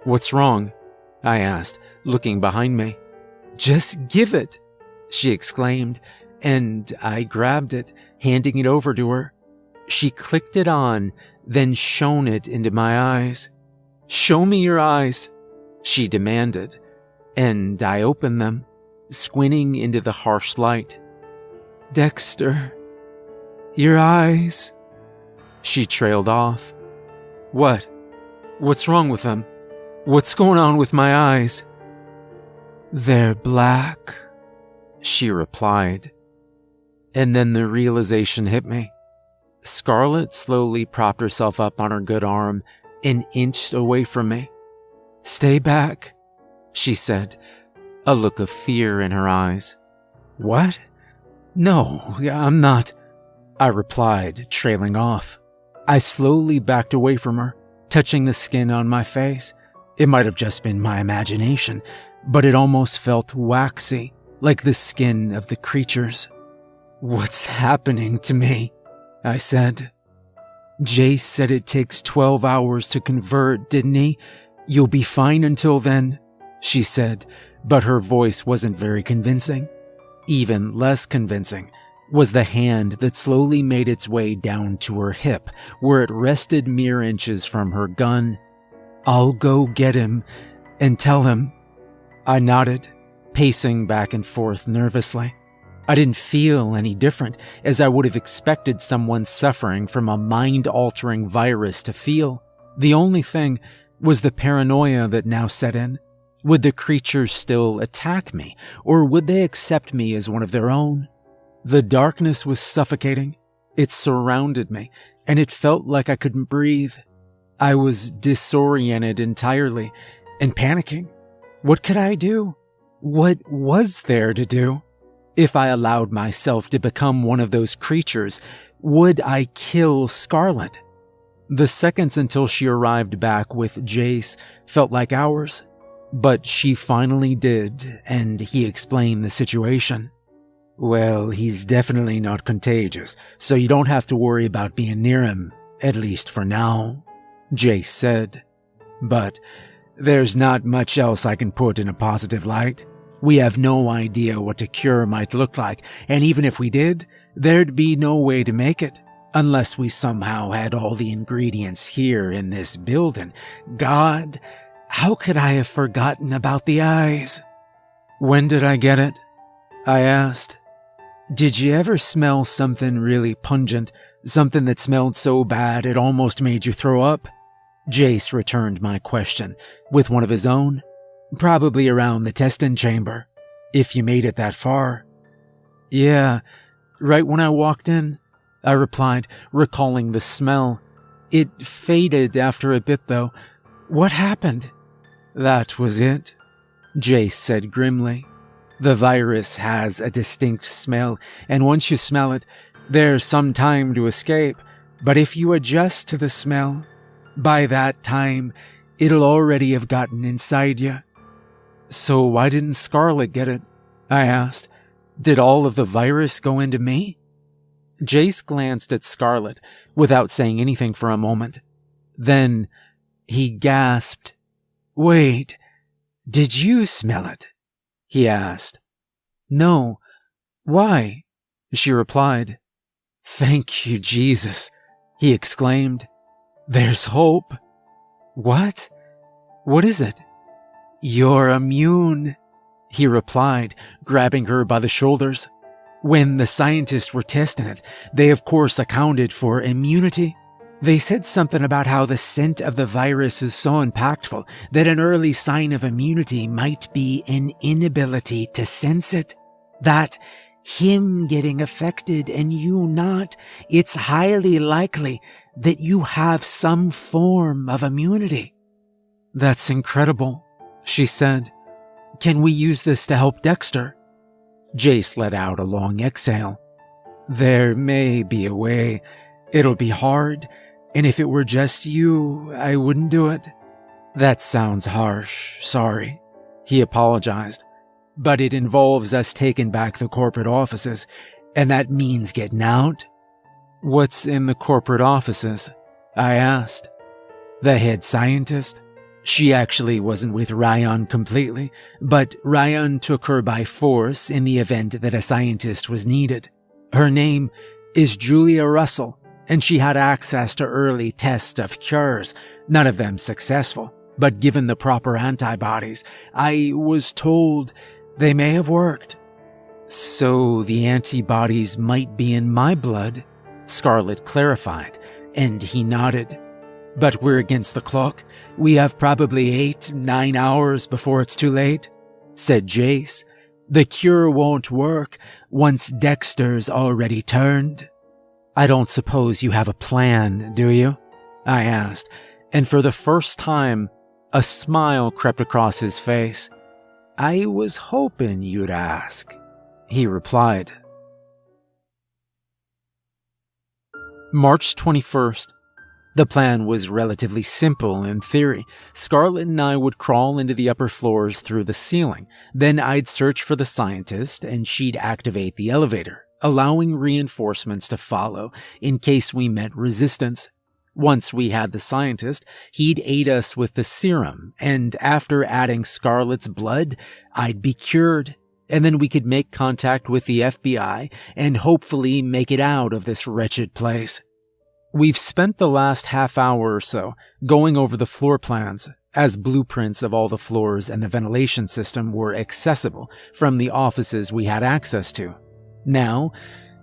"What's wrong?" I asked, looking behind me. "Just give it," she exclaimed, and I grabbed it, handing it over to her. She clicked it on, then shone it into my eyes. "Show me your eyes," she demanded, and I opened them, squinting into the harsh light. "Dexter, your eyes," she trailed off. "What? What's wrong with them? What's going on with my eyes?" "They're black," she replied. And then the realization hit me. Scarlett slowly propped herself up on her good arm and inched away from me. "Stay back," she said, a look of fear in her eyes. "What? No, I'm not," I replied, trailing off. I slowly backed away from her, touching the skin on my face. It might have just been my imagination, but it almost felt waxy, like the skin of the creatures. "What's happening to me?" I said. "Jace said it takes 12 hours to convert, didn't he? You'll be fine until then," she said, but her voice wasn't very convincing. Even less convincing was the hand that slowly made its way down to her hip, where it rested mere inches from her gun. "I'll go get him and tell him." I nodded, pacing back and forth nervously. I didn't feel any different, as I would have expected someone suffering from a mind-altering virus to feel. The only thing was the paranoia that now set in. Would the creatures still attack me, or would they accept me as one of their own? The darkness was suffocating. It surrounded me, and it felt like I couldn't breathe. I was disoriented entirely and panicking. What could I do? What was there to do? If I allowed myself to become one of those creatures, would I kill Scarlett? The seconds until she arrived back with Jace felt like hours, but she finally did, and he explained the situation. "Well, he's definitely not contagious, so you don't have to worry about being near him, at least for now," Jace said. "But there's not much else I can put in a positive light. We have no idea what a cure might look like, and even if we did, there'd be no way to make it, unless we somehow had all the ingredients here in this building. God, how could I have forgotten about the eyes?" "When did I get it?" I asked. "Did you ever smell something really pungent, something that smelled so bad it almost made you throw up?" Jace returned my question with one of his own. "Probably around the testing chamber, if you made it that far." "Yeah, right when I walked in," I replied, recalling the smell. "It faded after a bit, though. What happened?" "That was it," Jace said grimly. "The virus has a distinct smell, and once you smell it, there's some time to escape. But if you adjust to the smell, by that time, it'll already have gotten inside you." "So why didn't Scarlett get it?" I asked. "Did all of the virus go into me?" Jace glanced at Scarlett without saying anything for a moment. Then, He gasped. "Wait, did you smell it?" he asked. "No. Why?" she replied. "Thank you, Jesus," he exclaimed. "There's hope." "What? What is it?" "You're immune," he replied, grabbing her by the shoulders. "When the scientists were testing it, they of course accounted for immunity. They said something about how the scent of the virus is so impactful that an early sign of immunity might be an inability to sense it. That him getting affected and you not, it's highly likely that you have some form of immunity." "That's incredible," she said. "Can we use this to help Dexter?" Jace let out a long exhale. "There may be a way. It'll be hard, and if it were just you, I wouldn't do it." "That sounds harsh, sorry," he apologized. "But it involves us taking back the corporate offices, and that means getting out." "What's in the corporate offices?" I asked. "The head scientist. She actually wasn't with Ryan completely, but Ryan took her by force in the event that a scientist was needed. Her name is Julia Russell, and she had access to early tests of cures, none of them successful, but given the proper antibodies, I was told they may have worked." "So the antibodies might be in my blood," Scarlett clarified, and he nodded. "But we're against the clock. We have probably 8-9 hours before it's too late," said Jace. "The cure won't work once Dexter's already turned." "I don't suppose you have a plan, do you?" I asked, and for the first time, a smile crept across his face. "I was hoping you'd ask," he replied. March 21st. The plan was relatively simple in theory. Scarlett and I would crawl into the upper floors through the ceiling. Then I'd search for the scientist and she'd activate the elevator, allowing reinforcements to follow in case we met resistance. Once we had the scientist, he'd aid us with the serum, and after adding Scarlett's blood, I'd be cured. And then we could make contact with the FBI and hopefully make it out of this wretched place. We've spent the last half hour or so going over the floor plans, as blueprints of all the floors and the ventilation system were accessible from the offices we had access to. Now,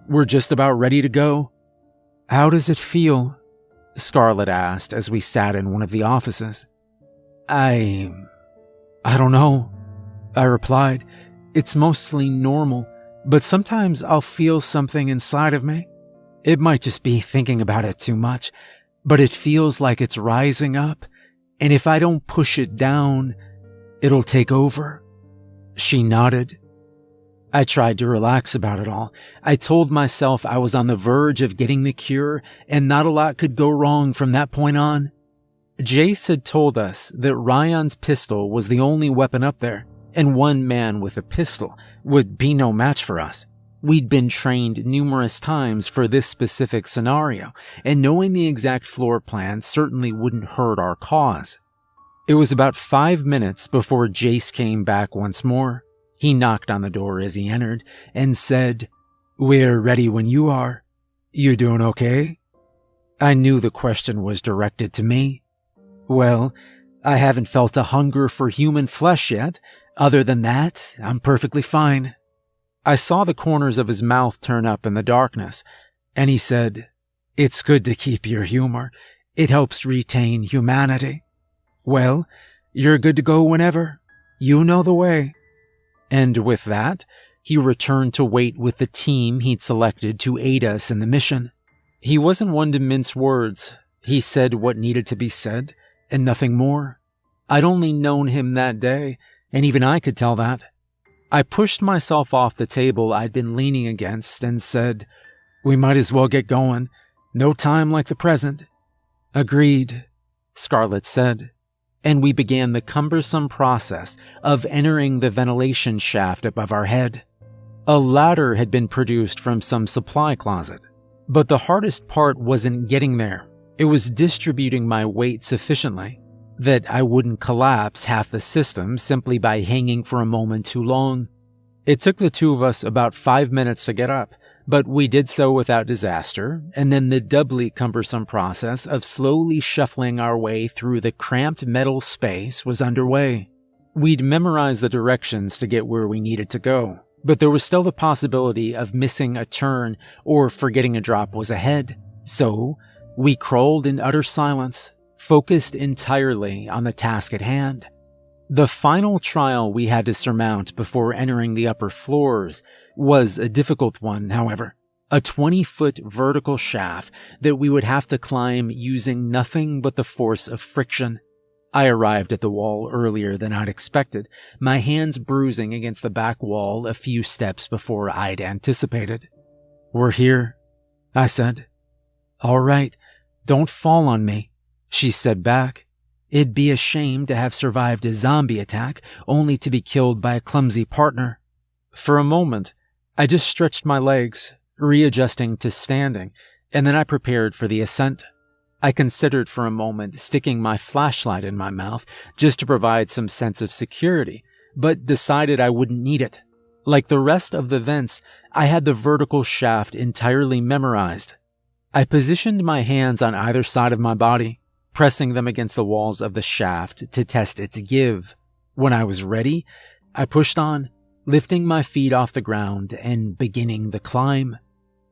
we're just about ready to go. "How does it feel?" Scarlett asked as we sat in one of the offices. I don't know," I replied. "It's mostly normal, but sometimes I'll feel something inside of me. It might just be thinking about it too much, but it feels like it's rising up, and if I don't push it down, it'll take over." She nodded. I tried to relax about it all. I told myself I was on the verge of getting the cure, and not a lot could go wrong from that point on. Jace had told us that Ryan's pistol was the only weapon up there, and one man with a pistol would be no match for us. We'd been trained numerous times for this specific scenario, and knowing the exact floor plan certainly wouldn't hurt our cause. It was about 5 minutes before Jace came back once more. He knocked on the door as he entered and said, "We're ready when you are. You doing okay?" I knew the question was directed to me. Well, I haven't felt a hunger for human flesh yet. Other than that, I'm perfectly fine. I saw the corners of his mouth turn up in the darkness, and he said, "It's good to keep your humor. It helps retain humanity." "Well, you're good to go whenever. You know the way." And with that, he returned to wait with the team he'd selected to aid us in the mission. He wasn't one to mince words. He said what needed to be said, and nothing more. I'd only known him that day, and even I could tell that. I pushed myself off the table I'd been leaning against and said, "We might as well get going. No time like the present." "Agreed," Scarlett said, and we began the cumbersome process of entering the ventilation shaft above our head. A ladder had been produced from some supply closet, but the hardest part wasn't getting there. It was distributing my weight sufficiently. that I wouldn't collapse half the system simply by hanging for a moment too long. It took the two of us about 5 minutes to get up, but we did so without disaster, and then the doubly cumbersome process of slowly shuffling our way through the cramped metal space was underway. We'd memorized the directions to get where we needed to go, but there was still the possibility of missing a turn or forgetting a drop was ahead. So, we crawled in utter silence, focused entirely on the task at hand. The final trial we had to surmount before entering the upper floors was a difficult one, however. A 20-foot vertical shaft that we would have to climb using nothing but the force of friction. I arrived at the wall earlier than I'd expected, my hands bruising against the back wall a few steps before I'd anticipated. "We're here," I said. "All right, don't fall on me," she said back. "It'd be a shame to have survived a zombie attack only to be killed by a clumsy partner." For a moment, I just stretched my legs, readjusting to standing, and then I prepared for the ascent. I considered for a moment sticking my flashlight in my mouth just to provide some sense of security, but decided I wouldn't need it. Like the rest of the vents, I had the vertical shaft entirely memorized. I positioned my hands on either side of my body, pressing them against the walls of the shaft to test its give. When I was ready, I pushed on, lifting my feet off the ground and beginning the climb.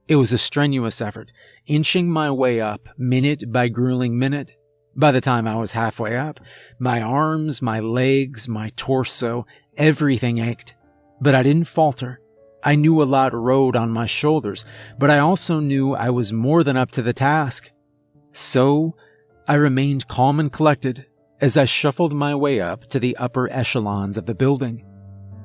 It was a strenuous effort, inching my way up minute by grueling minute. By the time I was halfway up, my arms, my legs, my torso, everything ached. But I didn't falter. I knew a lot rode on my shoulders, but I also knew I was more than up to the task. So, I remained calm and collected as I shuffled my way up to the upper echelons of the building.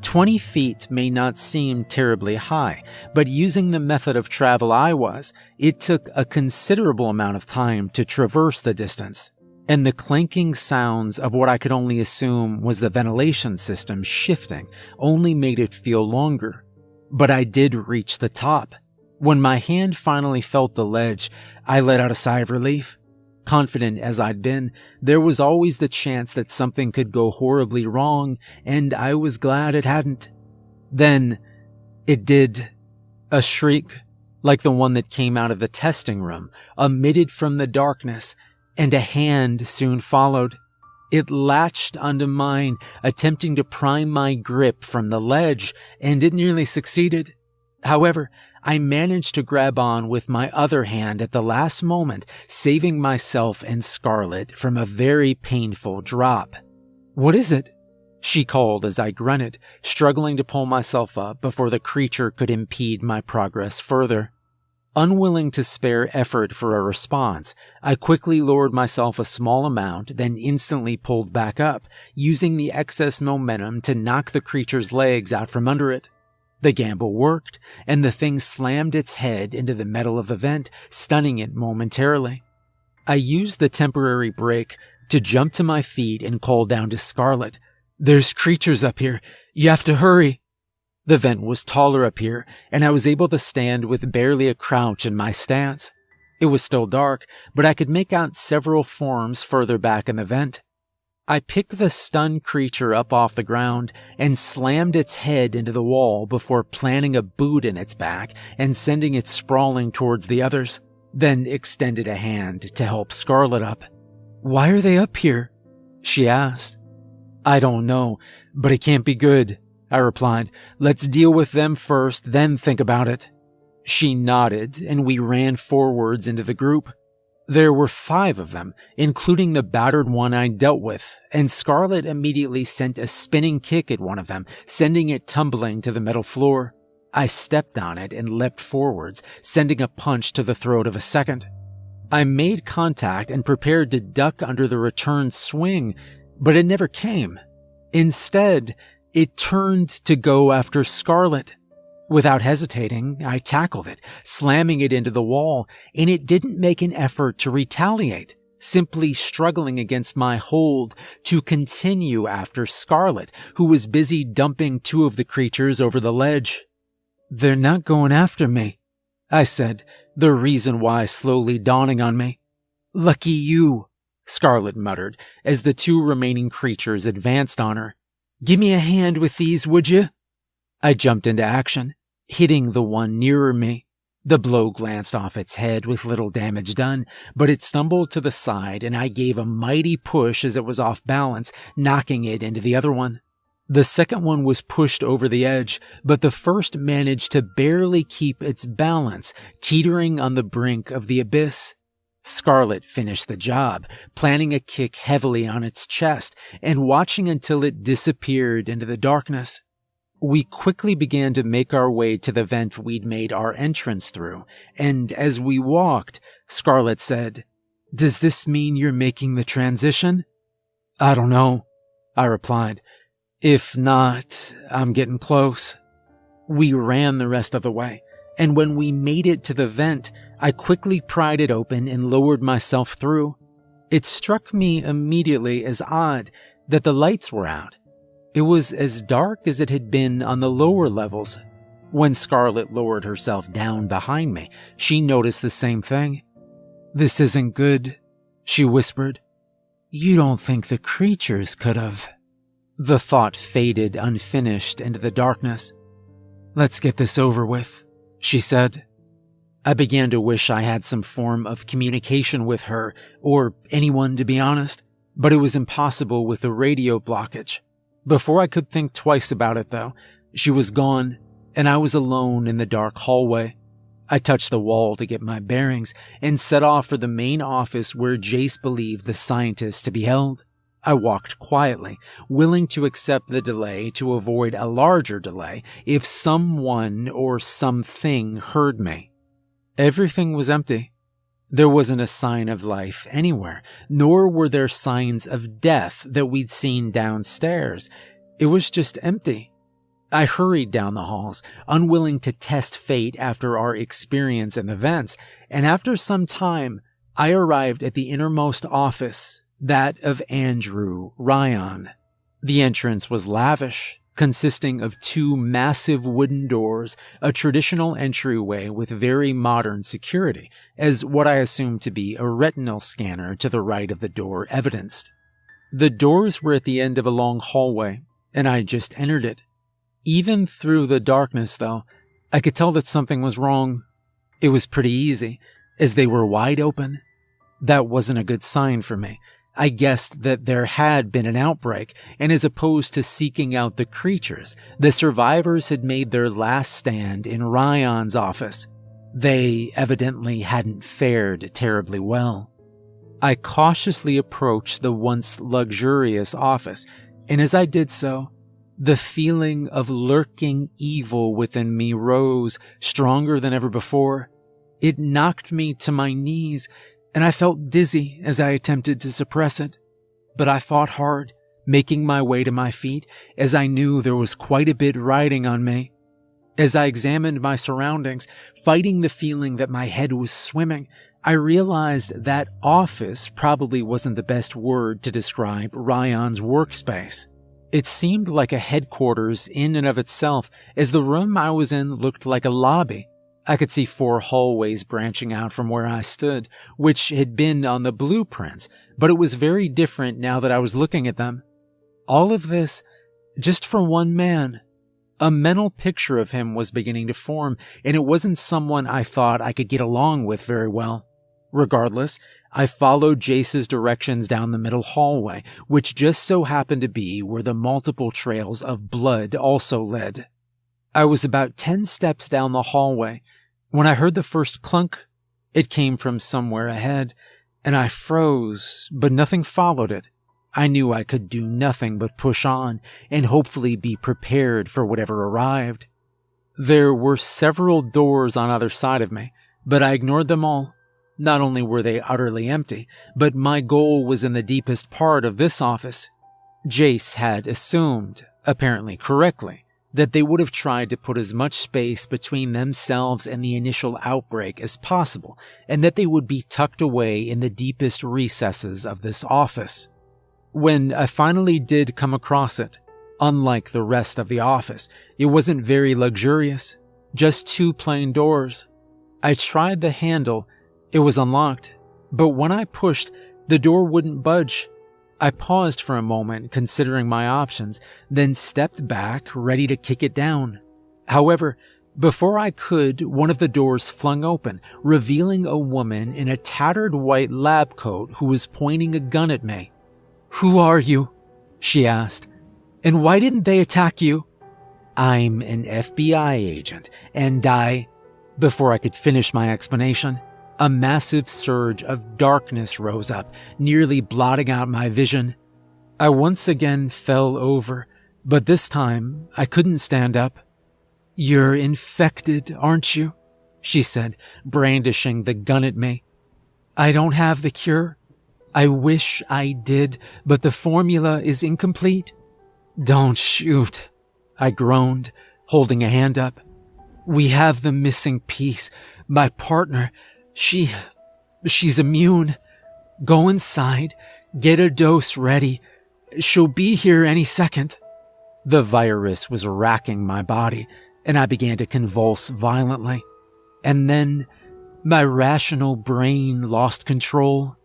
20 feet may not seem terribly high, but using the method of travel I was, it took a considerable amount of time to traverse the distance, and the clanking sounds of what I could only assume was the ventilation system shifting only made it feel longer. But I did reach the top. When my hand finally felt the ledge, I let out a sigh of relief. Confident as I'd been, there was always the chance that something could go horribly wrong, and I was glad it hadn't. Then, it did. A shriek, like the one that came out of the testing room, emitted from the darkness, and a hand soon followed. It latched onto mine, attempting to pry my grip from the ledge, and it nearly succeeded. However, I managed to grab on with my other hand at the last moment, saving myself and Scarlett from a very painful drop. "What is it?" she called as I grunted, struggling to pull myself up before the creature could impede my progress further. Unwilling to spare effort for a response, I quickly lowered myself a small amount, then instantly pulled back up, using the excess momentum to knock the creature's legs out from under it. The gamble worked, and the thing slammed its head into the metal of the vent, stunning it momentarily. I used the temporary break to jump to my feet and call down to Scarlett. "There's creatures up here. You have to hurry." The vent was taller up here, and I was able to stand with barely a crouch in my stance. It was still dark, but I could make out several forms further back in the vent. I picked the stunned creature up off the ground and slammed its head into the wall before planting a boot in its back and sending it sprawling towards the others, then extended a hand to help Scarlett up. "Why are they up here?" she asked. "I don't know, but it can't be good," I replied. "Let's deal with them first, then think about it." She nodded, and we ran forwards into the group. There were 5 of them, including the battered one I dealt with, and Scarlett immediately sent a spinning kick at one of them, sending it tumbling to the metal floor. I stepped on it and leapt forwards, sending a punch to the throat of a second. I made contact and prepared to duck under the return swing, but it never came. Instead, it turned to go after Scarlett. Without hesitating, I tackled it, slamming it into the wall, and it didn't make an effort to retaliate, simply struggling against my hold to continue after Scarlett, who was busy dumping 2 of the creatures over the ledge. "They're not going after me," I said, the reason why slowly dawning on me. "Lucky you," Scarlet muttered as the two remaining creatures advanced on her. "Give me a hand with these, would you?" I jumped into action, hitting the one nearer me. The blow glanced off its head with little damage done, but it stumbled to the side and I gave a mighty push as it was off balance, knocking it into the other one. The second one was pushed over the edge, but the first managed to barely keep its balance, teetering on the brink of the abyss. Scarlet finished the job, planting a kick heavily on its chest and watching until it disappeared into the darkness. We quickly began to make our way to the vent we'd made our entrance through, and as we walked, Scarlet said, "Does this mean you're making the transition?" "I don't know," I replied. "If not, I'm getting close." We ran the rest of the way, and when we made it to the vent, I quickly pried it open and lowered myself through. It struck me immediately as odd that the lights were out. It was as dark as it had been on the lower levels. When Scarlet lowered herself down behind me, she noticed the same thing. "This isn't good," she whispered. "You don't think the creatures could have?" The thought faded unfinished into the darkness. "Let's get this over with," she said. I began to wish I had some form of communication with her, or anyone to be honest, but it was impossible with the radio blockage. Before I could think twice about it though, she was gone, and I was alone in the dark hallway. I touched the wall to get my bearings and set off for the main office where Jace believed the scientist to be held. I walked quietly, willing to accept the delay to avoid a larger delay if someone or something heard me. Everything was empty. There wasn't a sign of life anywhere, nor were there signs of death that we'd seen downstairs. It was just empty. I hurried down the halls, unwilling to test fate after our experience in the vents, and after some time, I arrived at the innermost office, that of Andrew Ryan. The entrance was lavish, consisting of two massive wooden doors, a traditional entryway with very modern security, as what I assumed to be a retinal scanner to the right of the door evidenced. The doors were at the end of a long hallway, and I just entered it. Even through the darkness, though, I could tell that something was wrong. It was pretty easy, as they were wide open. That wasn't a good sign for me. I guessed that there had been an outbreak, and as opposed to seeking out the creatures, the survivors had made their last stand in Ryan's office. They evidently hadn't fared terribly well. I cautiously approached the once luxurious office, and as I did so, the feeling of lurking evil within me rose stronger than ever before. It knocked me to my knees, and I felt dizzy as I attempted to suppress it. But I fought hard, making my way to my feet, as I knew there was quite a bit riding on me. As I examined my surroundings, fighting the feeling that my head was swimming, I realized that office probably wasn't the best word to describe Ryan's workspace. It seemed like a headquarters in and of itself, as the room I was in looked like a lobby. I could see 4 hallways branching out from where I stood, which had been on the blueprints, but it was very different now that I was looking at them. All of this, just for one man. A mental picture of him was beginning to form, and it wasn't someone I thought I could get along with very well. Regardless, I followed Jace's directions down the middle hallway, which just so happened to be where the multiple trails of blood also led. I was about 10 steps down the hallway when I heard the first clunk. It came from somewhere ahead, and I froze, but nothing followed it. I knew I could do nothing but push on and hopefully be prepared for whatever arrived. There were several doors on either side of me, but I ignored them all. Not only were they utterly empty, but my goal was in the deepest part of this office. Jace had assumed, apparently correctly, that they would have tried to put as much space between themselves and the initial outbreak as possible, and that they would be tucked away in the deepest recesses of this office. When I finally did come across it, unlike the rest of the office, it wasn't very luxurious, just 2 plain doors. I tried the handle, it was unlocked, but when I pushed, The door wouldn't budge. I paused for a moment, considering my options, then stepped back, ready to kick it down. However, before I could, one of the doors flung open, revealing a woman in a tattered white lab coat who was pointing a gun at me. "Who are you?" she asked. "And why didn't they attack you?" "I'm an FBI agent, and I—" Before I could finish my explanation, a massive surge of darkness rose up, nearly blotting out my vision. I once again fell over, but this time I couldn't stand up. "You're infected, aren't you?" she said, brandishing the gun at me. "I don't have the cure. I wish I did, but the formula is incomplete." "Don't shoot," I groaned, holding a hand up. "We have the missing piece. My partner, she's immune. Go inside, get a dose ready. She'll be here any second." The virus was racking my body, and I began to convulse violently. And then my rational brain lost control.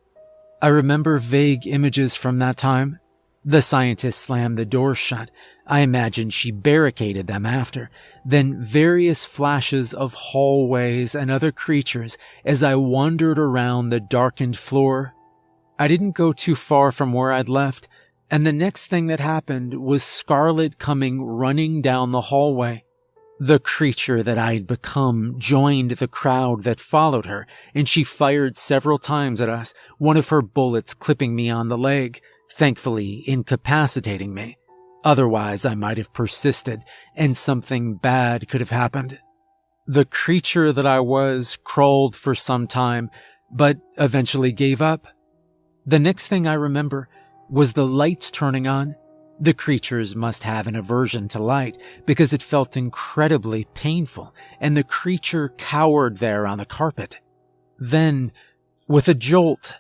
I remember vague images from that time. The scientist slammed the door shut. I imagine she barricaded them after. Then various flashes of hallways and other creatures as I wandered around the darkened floor. I didn't go too far from where I'd left, and the next thing that happened was Scarlet coming running down the hallway. The creature that I'd become joined the crowd that followed her, and she fired several times at us, one of her bullets clipping me on the leg, thankfully incapacitating me. Otherwise, I might have persisted, and something bad could have happened. The creature that I was crawled for some time, but eventually gave up. The next thing I remember was the lights turning on. The creatures must have an aversion to light because it felt incredibly painful, and the creature cowered there on the carpet. Then, with a jolt,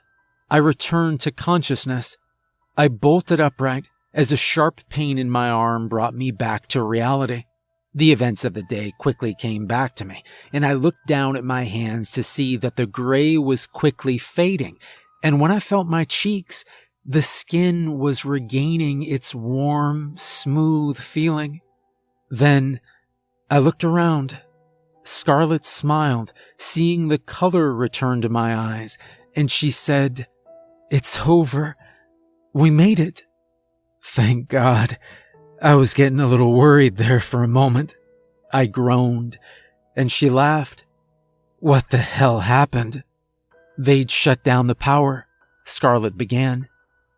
I returned to consciousness. I bolted upright as a sharp pain in my arm brought me back to reality. The events of the day quickly came back to me, and I looked down at my hands to see that the gray was quickly fading, and when I felt my cheeks, the skin was regaining its warm, smooth feeling. Then I looked around. Scarlet smiled, seeing the color return to my eyes, and she said, "It's over. We made it." Thank God. I was getting a little worried there for a moment. I groaned, and she laughed. "What the hell happened?" "They'd shut down the power," Scarlet began.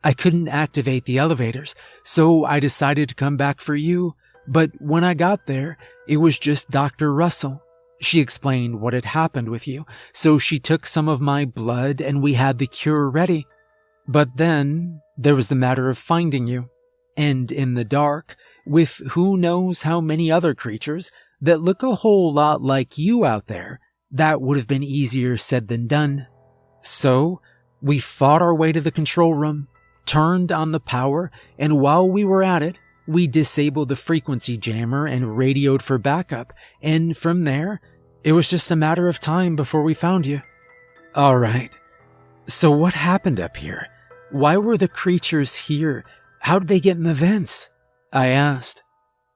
"I couldn't activate the elevators, so I decided to come back for you, but when I got there, it was just Dr. Russell. She explained what had happened with you, so she took some of my blood and we had the cure ready. But then there was the matter of finding you, and in the dark, with who knows how many other creatures that look a whole lot like you out there, that would have been easier said than done. So we fought our way to the control room, turned on the power, and while we were at it, we disabled the frequency jammer and radioed for backup, and from there, it was just a matter of time before we found you." "All right. So what happened up here? Why were the creatures here? How did they get in the vents?" I asked.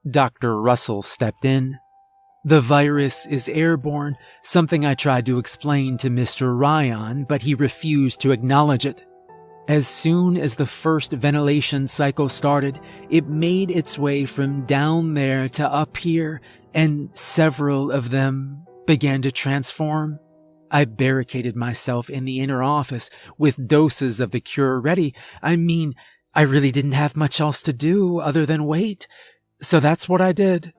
Dr. Russell stepped in. "The virus is airborne, something I tried to explain to Mr. Ryan, but he refused to acknowledge it. As soon as the first ventilation cycle started, it made its way from down there to up here, and several of them began to transform. I barricaded myself in the inner office with doses of the cure ready. I mean, I really didn't have much else to do other than wait, so that's what I did."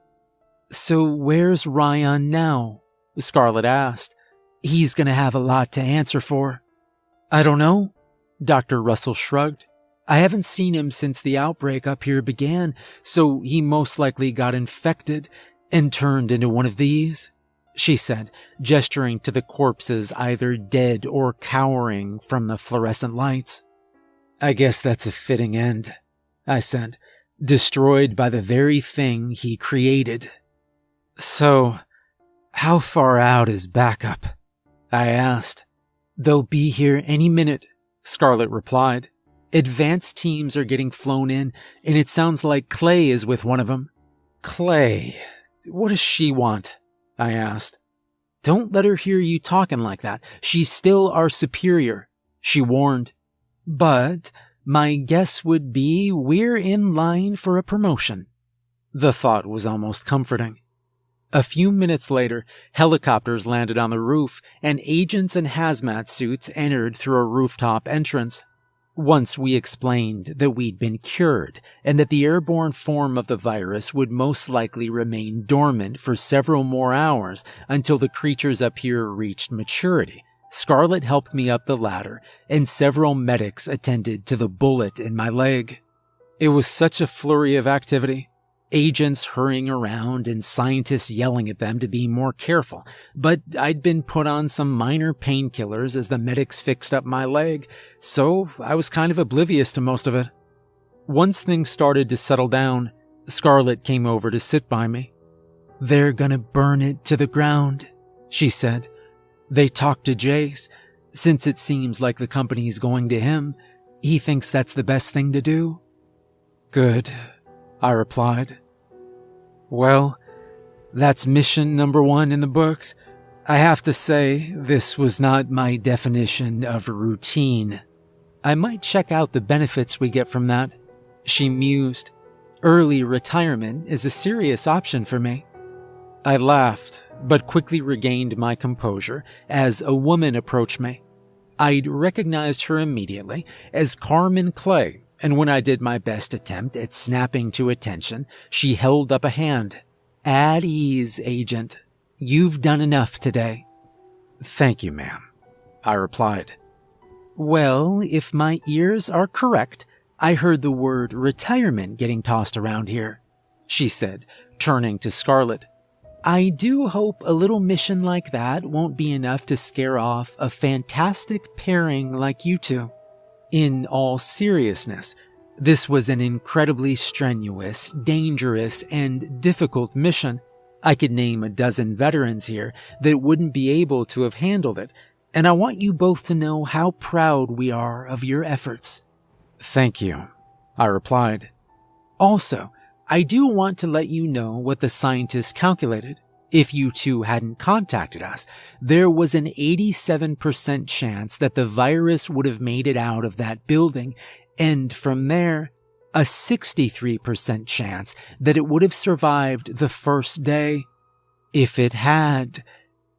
"So where's Ryan now?" Scarlet asked. "He's gonna have a lot to answer for." "I don't know." Dr. Russell shrugged. "I haven't seen him since the outbreak up here began, so he most likely got infected and turned into one of these," she said, gesturing to the corpses either dead or cowering from the fluorescent lights. "I guess that's a fitting end," I said, "destroyed by the very thing he created." "So, how far out is backup?" I asked. "They'll be here any minute," Scarlett replied. Advanced teams are getting flown in, and it sounds like Clay is with one of them. Clay? What does she want? I asked. Don't let her hear you talking like that. She's still our superior, she warned. But my guess would be we're in line for a promotion. The thought was almost comforting. A few minutes later, helicopters landed on the roof, and agents in hazmat suits entered through a rooftop entrance. Once we explained that we'd been cured and that the airborne form of the virus would most likely remain dormant for several more hours until the creatures up here reached maturity, Scarlett helped me up the ladder and several medics attended to the bullet in my leg. It was such a flurry of activity. Agents hurrying around and scientists yelling at them to be more careful, but I'd been put on some minor painkillers as the medics fixed up my leg, so I was kind of oblivious to most of it. Once things started to settle down, Scarlett came over to sit by me. They're gonna burn it to the ground, she said. They talked to Jace. Since it seems like the company's going to him, he thinks that's the best thing to do. Good, I replied. Well, that's mission number 1 in the books. I have to say, this was not my definition of routine. I might check out the benefits we get from that, she mused. Early retirement is a serious option for me. I laughed, but quickly regained my composure as a woman approached me. I'd recognized her immediately as Carmen Clay, and when I did my best attempt at snapping to attention, she held up a hand. At ease, Agent. You've done enough today. Thank you, ma'am, I replied. Well, if my ears are correct, I heard the word retirement getting tossed around here, she said, turning to Scarlett. I do hope a little mission like that won't be enough to scare off a fantastic pairing like you two. In all seriousness, this was an incredibly strenuous, dangerous, and difficult mission. I could name a dozen veterans here that wouldn't be able to have handled it, and I want you both to know how proud we are of your efforts. Thank you, I replied. Also, I do want to let you know what the scientists calculated. If you two hadn't contacted us, there was an 87% chance that the virus would have made it out of that building, and from there, a 63% chance that it would have survived the first day. If it had,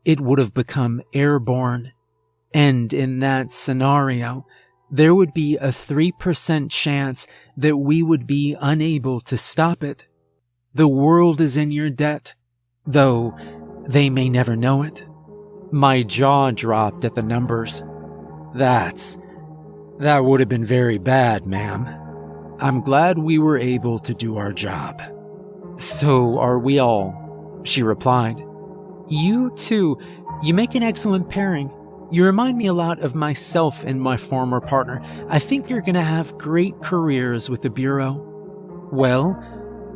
it would have become airborne. And in that scenario, there would be a 3% chance that we would be unable to stop it. The world is in your debt, though they may never know it. My jaw dropped at the numbers. That would have been very bad, ma'am. I'm glad we were able to do our job. So are we all, she replied. You too. You make an excellent pairing. You remind me a lot of myself and my former partner. I think you're going to have great careers with the Bureau. Well,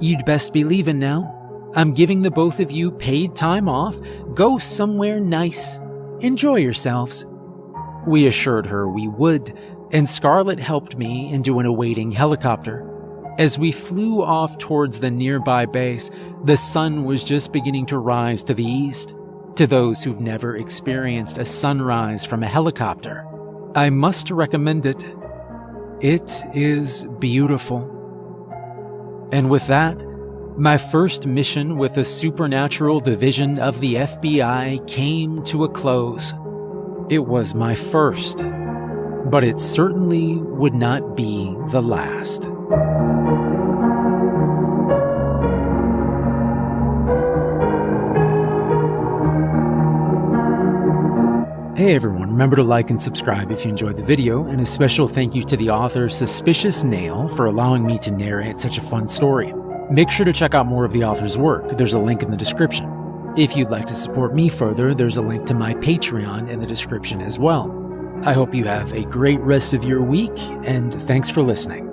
you'd best be leaving now. I'm giving the both of you paid time off. Go somewhere nice. Enjoy yourselves. We assured her we would, and Scarlett helped me into an awaiting helicopter. As we flew off towards the nearby base, the sun was just beginning to rise to the east. To those who've never experienced a sunrise from a helicopter, I must recommend it. It is beautiful. And with that, my first mission with the Supernatural Division of the FBI came to a close. It was my first, but it certainly would not be the last. Hey everyone, remember to like and subscribe if you enjoyed the video, and a special thank you to the author Suspicious Nail for allowing me to narrate such a fun story. Make sure to check out more of the author's work, there's a link in the description. If you'd like to support me further, there's a link to my Patreon in the description as well. I hope you have a great rest of your week, and thanks for listening.